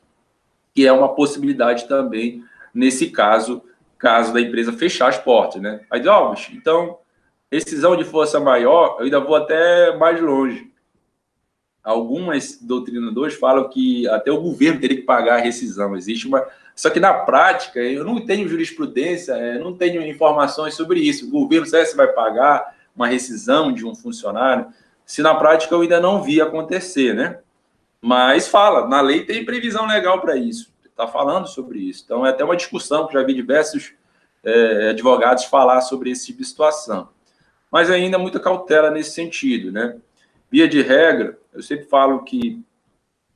que é uma possibilidade também, nesse caso da empresa fechar as portas, né? Aí, então, rescisão de força maior, eu ainda vou até mais longe. Algumas doutrinadoras falam que até o governo teria que pagar a rescisão. Existe uma... Só que, na prática, eu não tenho jurisprudência, não tenho informações sobre isso. O governo, será que vai pagar uma rescisão de um funcionário? Se na prática eu ainda não vi acontecer, né? Mas fala, na lei tem previsão legal para isso. Está falando sobre isso. Então, é até uma discussão que já vi diversos advogados falar sobre esse tipo de situação. Mas ainda muita cautela nesse sentido, né? Via de regra, eu sempre falo que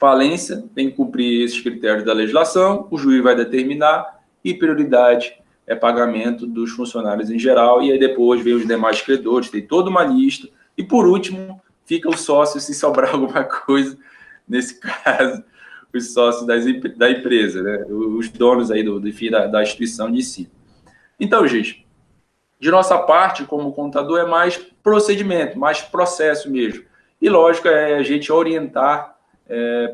falência, tem que cumprir esses critérios da legislação, o juiz vai determinar, e prioridade é pagamento dos funcionários em geral, e aí depois vem os demais credores, tem toda uma lista, e por último, fica o sócio, se sobrar alguma coisa, nesse caso, os sócios da empresa, né? Os donos aí da instituição de si. Então, gente, de nossa parte, como contador, é mais procedimento, mais processo mesmo. E, lógico, é a gente orientar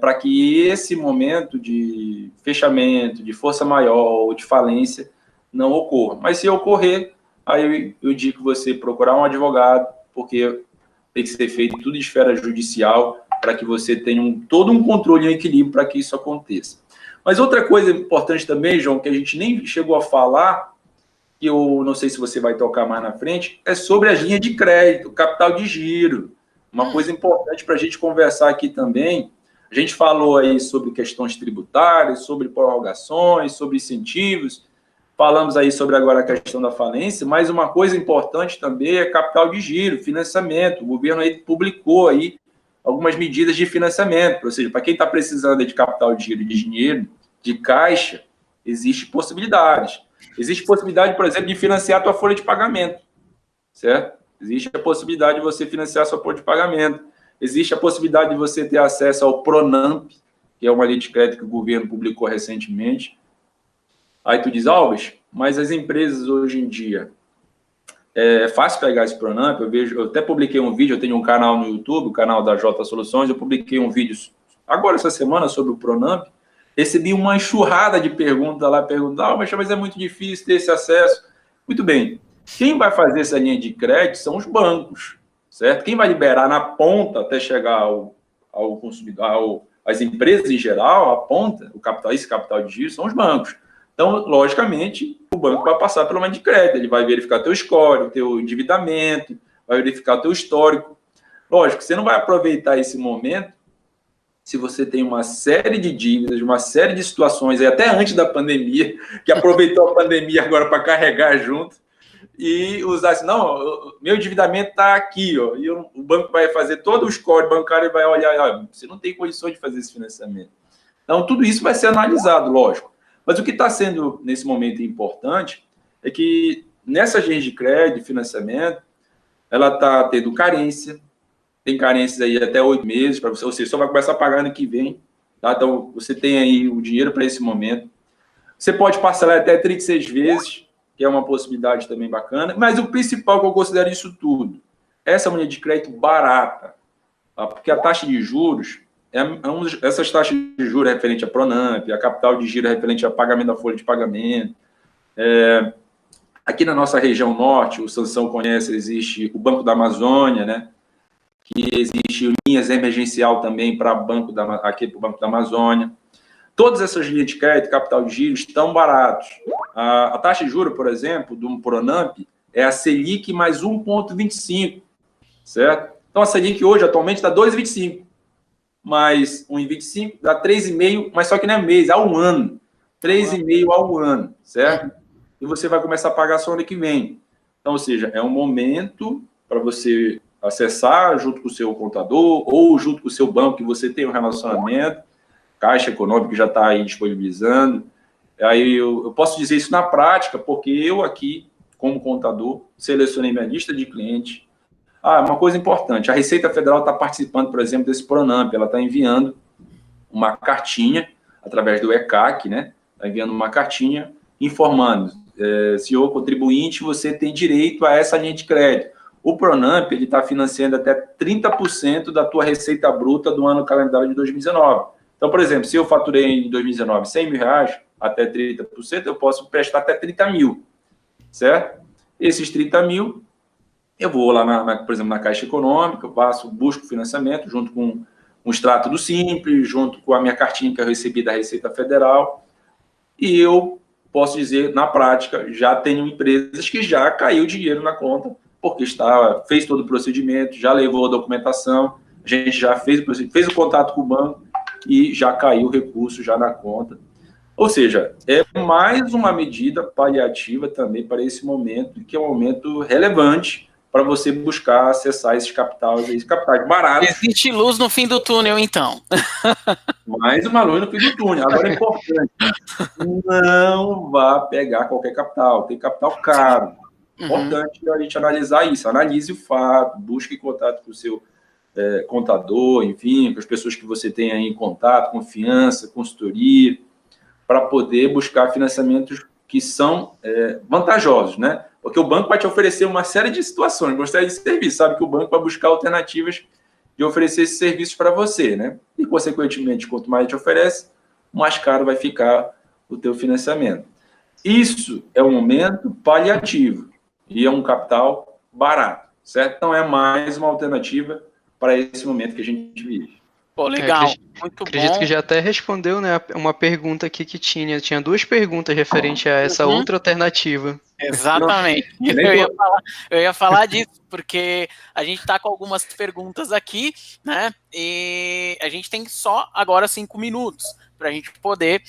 para que esse momento de fechamento, de força maior ou de falência não ocorra. Mas, se ocorrer, aí eu indico você procurar um advogado, porque tem que ser feito tudo em esfera judicial para que você tenha todo um controle e um equilíbrio para que isso aconteça. Mas outra coisa importante também, João, que a gente nem chegou a falar, que eu não sei se você vai tocar mais na frente, é sobre as linhas de crédito, capital de giro. Uma coisa importante para a gente conversar aqui também, a gente falou aí sobre questões tributárias, sobre prorrogações, sobre incentivos, falamos aí sobre agora a questão da falência, mas uma coisa importante também é capital de giro, financiamento. O governo aí publicou aí algumas medidas de financiamento, ou seja, para quem está precisando de capital de giro, de dinheiro, de caixa, existem possibilidades. Existe possibilidade, por exemplo, de financiar a tua folha de pagamento, certo? Existe a possibilidade de você financiar a sua folha de pagamento. Existe a possibilidade de você ter acesso ao Pronamp, que é uma linha de crédito que o governo publicou recentemente. Aí tu diz, Alves, mas as empresas hoje em dia, é fácil pegar esse Pronamp, eu até publiquei um vídeo, eu tenho um canal no YouTube, o canal da J Soluções, eu publiquei um vídeo agora essa semana sobre o Pronamp, recebi uma enxurrada de perguntas lá, perguntando, mas é muito difícil ter esse acesso. Muito bem, quem vai fazer essa linha de crédito são os bancos, certo? Quem vai liberar na ponta até chegar ao consumidor, às empresas em geral, a ponta, esse capital de giro, são os bancos. Então, logicamente, o banco vai passar pela linha de crédito, ele vai verificar teu score, teu endividamento, vai verificar teu histórico. Lógico, você não vai aproveitar esse momento se você tem uma série de dívidas, uma série de situações, até antes da pandemia, que aproveitou a pandemia agora para carregar junto, e usar assim, não, meu endividamento está aqui, ó, e o banco vai fazer todo o score bancário e vai olhar, ó, você não tem condições de fazer esse financiamento. Então, tudo isso vai ser analisado, lógico. Mas o que está sendo, nesse momento, importante é que nessas linhas de crédito, financiamento, ela está tendo carência, tem carências aí até 8 meses para você, ou seja, só vai começar a pagar ano que vem, tá? Então, você tem aí o dinheiro para esse momento. Você pode parcelar até 36 vezes, que é uma possibilidade também bacana, mas o principal que eu considero isso tudo, essa linha de crédito barata, tá? Porque a taxa de juros, essas taxas de juros referente a Pronamp, a capital de giro referente a pagamento da folha de pagamento. Aqui na nossa região norte, o Sansão conhece, existe o Banco da Amazônia, né? Que existe linhas emergencial também para aqui para o Banco da Amazônia. Todas essas linhas de crédito, capital de giro, estão baratos. A taxa de juros, por exemplo, do Pronamp é a Selic mais 1,25, certo? Então, a Selic hoje, atualmente, está 2,25. Mais 1,25 dá 3,5, mas só que não é mês, há um ano. 3,5 ao ano, certo? E você vai começar a pagar só ano que vem. Então, ou seja, é um momento para você acessar junto com o seu contador ou junto com o seu banco que você tem um relacionamento, Caixa Econômica já está aí disponibilizando. Aí eu posso dizer isso na prática, porque eu aqui, como contador, selecionei minha lista de clientes. Uma coisa importante, a Receita Federal está participando, por exemplo, desse Pronamp, ela está enviando uma cartinha, através do ECAC, né? Está enviando uma cartinha informando, senhor contribuinte, você tem direito a essa linha de crédito. O Pronamp, ele está financiando até 30% da tua receita bruta do ano calendário de 2019. Então, por exemplo, se eu faturei em 2019 100 mil reais, até 30%, eu posso prestar até 30 mil, certo? Esses 30 mil, eu vou lá, por exemplo, na Caixa Econômica, busco financiamento junto com um extrato do Simples, junto com a minha cartinha que eu recebi da Receita Federal, e eu posso dizer, na prática, já tenho empresas que já caiu dinheiro na conta, porque fez todo o procedimento, já levou a documentação, a gente já fez o contato com o banco e já caiu o recurso já na conta. Ou seja, é mais uma medida paliativa também para esse momento, que é um momento relevante para você buscar acessar esses capitais baratos. Existe luz no fim do túnel, então. Mais uma luz no fim do túnel. Agora é importante, não vá pegar qualquer capital, tem capital caro. Importante a gente analisar isso, analise o fato, busque contato com o seu contador, enfim, com as pessoas que você tem aí em contato, confiança, consultoria, para poder buscar financiamentos que são vantajosos, né? Porque o banco vai te oferecer uma série de situações, gostaria de serviço, sabe que o banco vai buscar alternativas de oferecer esses serviços para você, né? E, consequentemente, quanto mais te oferece, mais caro vai ficar o teu financiamento. Isso é um momento paliativo e é um capital barato, certo? Então, é mais uma alternativa para esse momento que a gente vive. Pô, legal, muito acredito bom. que já até respondeu, né, uma pergunta aqui que tinha duas perguntas referente a essa outra alternativa. Exatamente. Eu ia falar disso, porque a gente está com algumas perguntas aqui, né? E a gente tem só agora 5 minutos para a gente poder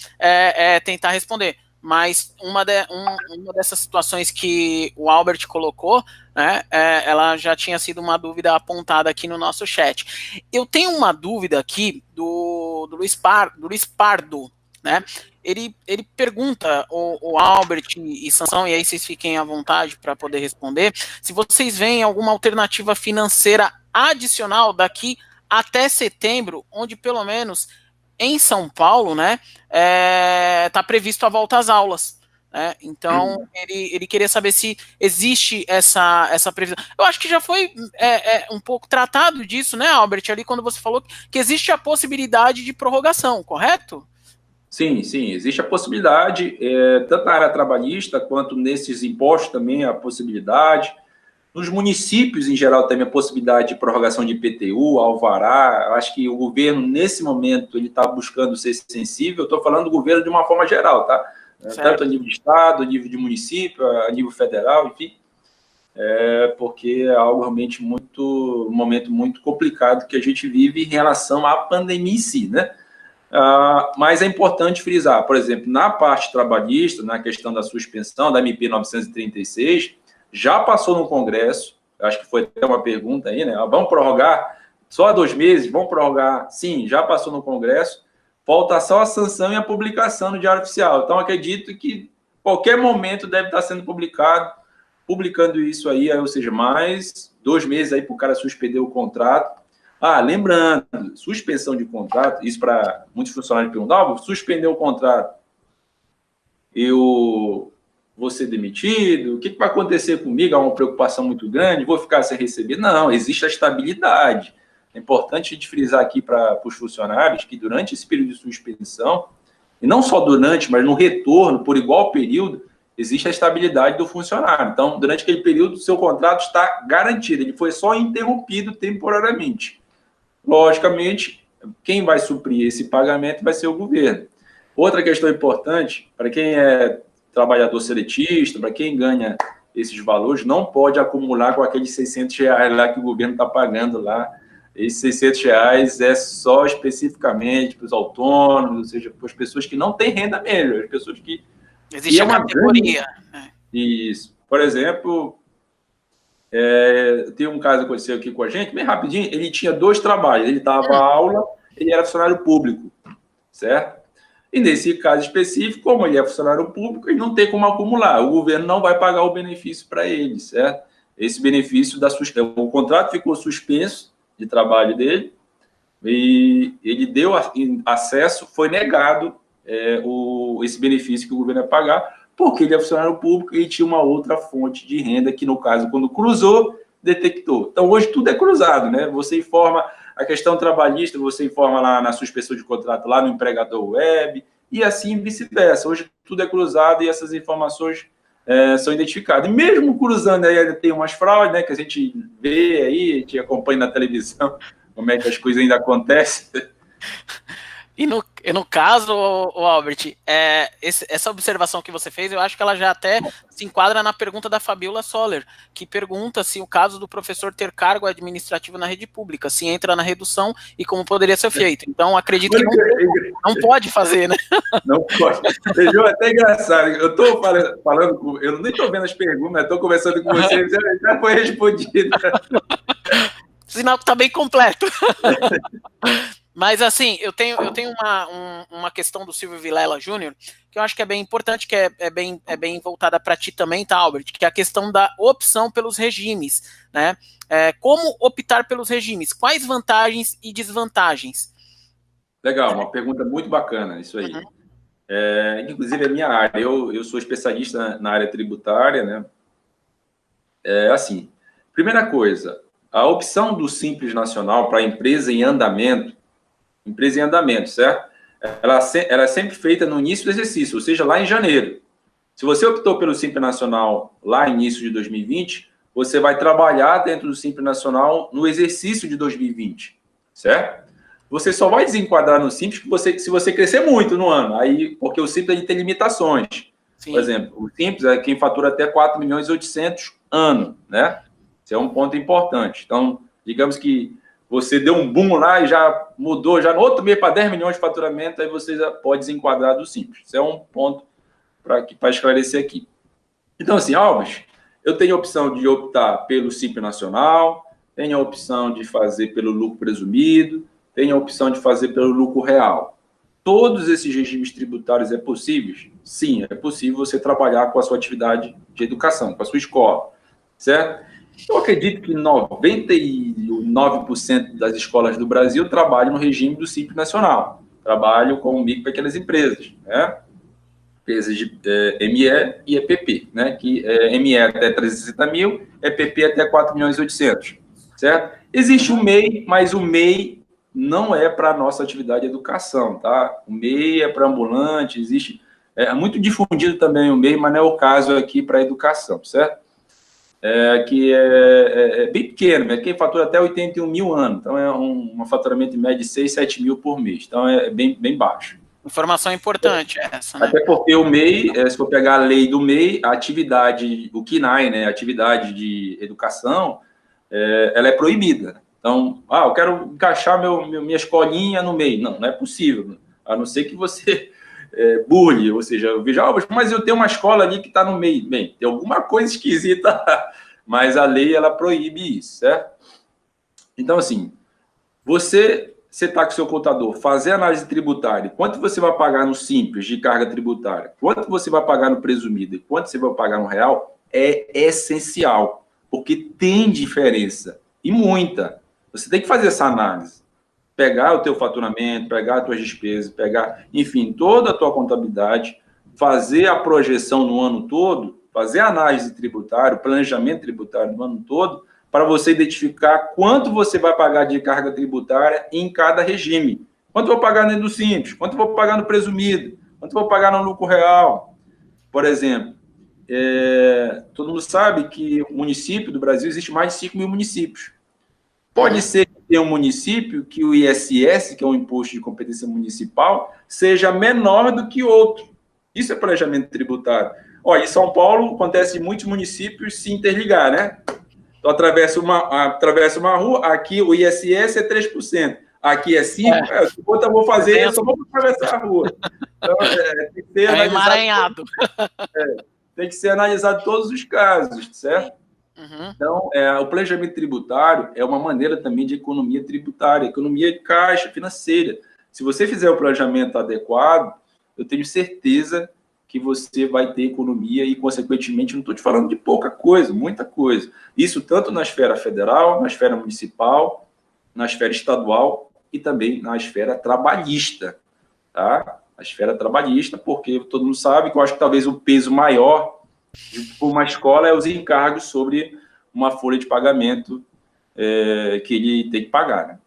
tentar responder. Mas uma dessas situações que o Albert colocou, né, ela já tinha sido uma dúvida apontada aqui no nosso chat. Eu tenho uma dúvida aqui do Luiz Pardo, né? Ele pergunta, o Albert e Sansão, e aí vocês fiquem à vontade para poder responder, se vocês veem alguma alternativa financeira adicional daqui até setembro, onde pelo menos em São Paulo, né, tá previsto a volta às aulas, né? Então ele queria saber se existe essa previsão. Eu acho que já foi um pouco tratado disso, né, Albert, ali quando você falou que existe a possibilidade de prorrogação, correto? Sim, existe a possibilidade, tanto na área trabalhista quanto nesses impostos também a possibilidade. Nos municípios, em geral, também a possibilidade de prorrogação de IPTU, alvará. Eu acho que o governo, nesse momento, ele está buscando ser sensível. Eu estou falando do governo de uma forma geral, tá? Tanto a nível de estado, a nível de município, a nível federal, enfim. Porque é algo realmente um momento muito complicado que a gente vive em relação à pandemia em si, né? Mas é importante frisar, por exemplo, na parte trabalhista, na questão da suspensão da MP 936, já passou no Congresso, acho que foi até uma pergunta aí, né? Vamos prorrogar só 2 meses? Vamos prorrogar? Sim, já passou no Congresso, falta só a sanção e a publicação no Diário Oficial. Então, acredito que qualquer momento deve estar sendo publicando isso aí, ou seja, mais 2 meses aí para o cara suspender o contrato. Lembrando, suspensão de contrato, isso para muitos funcionários perguntam, suspender o contrato, eu vou ser demitido, o que vai acontecer comigo? Há uma preocupação muito grande, vou ficar sem receber? Não, existe a estabilidade. É importante a gente frisar aqui para os funcionários que durante esse período de suspensão, e não só durante, mas no retorno, por igual período, existe a estabilidade do funcionário. Então, durante aquele período, o seu contrato está garantido, ele foi só interrompido temporariamente. Logicamente, quem vai suprir esse pagamento vai ser o governo. Outra questão importante, para quem é trabalhador seletista, para quem ganha esses valores, não pode acumular com aqueles R$600 lá que o governo está pagando lá. Esses R$600 é só especificamente para os autônomos, ou seja, para as pessoas que não têm renda média, as pessoas que... Existe uma categoria. Isso. Por exemplo, tem um caso que aconteceu aqui com a gente, bem rapidinho, ele tinha 2 trabalhos, ele dava aula, ele era funcionário público, certo? E nesse caso específico, como ele é funcionário público, ele não tem como acumular. O governo não vai pagar o benefício para ele, certo? Esse benefício o contrato ficou suspenso de trabalho dele e ele deu acesso, foi negado esse benefício que o governo ia pagar, porque ele é funcionário público e tinha uma outra fonte de renda que, no caso, quando cruzou, detectou. Então, hoje tudo é cruzado, né? Você informa a questão trabalhista, você informa lá na suspensão de contrato, lá no empregador web, e assim vice-versa. Hoje tudo é cruzado e essas informações são identificadas. E mesmo cruzando, aí tem umas fraudes, né, que a gente vê aí, a gente acompanha na televisão como é que as coisas ainda acontecem. E no caso, Albert, essa observação que você fez, eu acho que ela já até se enquadra na pergunta da Fabiola Soller, que pergunta se o caso do professor ter cargo administrativo na rede pública, se entra na redução e como poderia ser feito. Então, acredito que não pode fazer, né? Não pode. Seja até engraçado. Eu estou falando, eu nem estou vendo as perguntas, estou conversando com vocês, já foi respondida. Sinal que está bem completo. Mas, assim, eu tenho uma questão do Silvio Vilela Júnior, que eu acho que é bem importante, que é bem voltada para ti também, tá, Albert? Que é a questão da opção pelos regimes, né? Como optar pelos regimes? Quais vantagens e desvantagens? Legal, uma pergunta muito bacana, isso aí. Inclusive, é a minha área. Eu sou especialista na área tributária, né? Assim, primeira coisa, a opção do Simples Nacional para empresa em andamento, certo? Ela é sempre feita no início do exercício, ou seja, lá em janeiro. Se você optou pelo Simples Nacional lá no início de 2020, você vai trabalhar dentro do Simples Nacional no exercício de 2020, certo? Você só vai desenquadrar no Simples se você crescer muito no ano, aí, porque o Simples tem limitações. Sim. Por exemplo, o Simples é quem fatura até 4.800.000 ano, né? Esse é um ponto importante. Então, digamos que você deu um boom lá e já mudou, já no outro mês para 10 milhões de faturamento, aí você já pode desenquadrar do Simples. Esse é um ponto para esclarecer aqui. Então, assim, Alves, eu tenho a opção de optar pelo Simples Nacional, tenho a opção de fazer pelo lucro presumido, tenho a opção de fazer pelo lucro real. Todos esses regimes tributários é possível? Sim, é possível você trabalhar com a sua atividade de educação, com a sua escola, certo? Eu acredito que 99% das escolas do Brasil trabalham no regime do Simples Nacional. Trabalham com micro e pequenas empresas, né? Empresas de ME e EPP, né? Que ME até 360 mil, EPP até 4.800.000, certo? Existe o MEI, mas o MEI não é para a nossa atividade de educação, tá? O MEI é para ambulante, existe... É muito difundido também o MEI, mas não é o caso aqui para a educação, certo? Que é bem pequeno, né? Quem fatura até 81 mil ano, então é um faturamento em média de 6, 7 mil por mês, então é bem baixo. Informação importante essa, né? Até porque o MEI, se for pegar a lei do MEI, a atividade, o KNAI, né, a atividade de educação, ela é proibida. Então, eu quero encaixar minha escolinha no MEI. Não é possível, a não ser que você burle, ou seja, eu vejo, mas eu tenho uma escola ali que está no MEI. Bem, tem alguma coisa esquisita, mas a lei, ela proíbe isso, certo? Então, assim, você está com o seu contador, fazer análise tributária, quanto você vai pagar no Simples de carga tributária, quanto você vai pagar no presumido e quanto você vai pagar no real, é essencial, porque tem diferença, e muita. Você tem que fazer essa análise. Pegar o teu faturamento, pegar as tuas despesas, pegar, enfim, toda a tua contabilidade, fazer a projeção no ano todo, fazer a análise tributária, o planejamento tributário no ano todo, para você identificar quanto você vai pagar de carga tributária em cada regime. Quanto vou pagar no do Simples, quanto vou pagar no presumido, quanto vou pagar no lucro real. Por exemplo, todo mundo sabe que o município do Brasil existe mais de 5 mil municípios. Pode ser que tenha um município que o ISS, que é um imposto de competência municipal, seja menor do que outro. Isso é planejamento tributário. Olha, em São Paulo acontece de muitos municípios se interligar, né? Então, atravessa uma rua, aqui o ISS é 3%, aqui é 5%, quanto eu vou fazer, eu só vou atravessar a rua. Então, tem que ser emaranhado. Tem que ser analisado todos os casos, certo? Uhum. Então, o planejamento tributário é uma maneira também de economia tributária, economia de caixa financeira. Se você fizer o planejamento adequado, eu tenho certeza que você vai ter economia e, consequentemente, não estou te falando de pouca coisa, muita coisa. Isso tanto na esfera federal, na esfera municipal, na esfera estadual e também na esfera trabalhista, tá? A esfera trabalhista, porque todo mundo sabe que eu acho que talvez o peso maior de uma escola é os encargos sobre uma folha de pagamento que ele tem que pagar, né?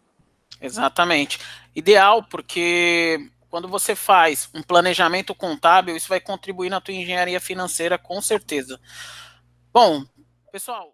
Exatamente. Ideal, porque quando você faz um planejamento contábil, isso vai contribuir na tua engenharia financeira, com certeza. Bom, pessoal...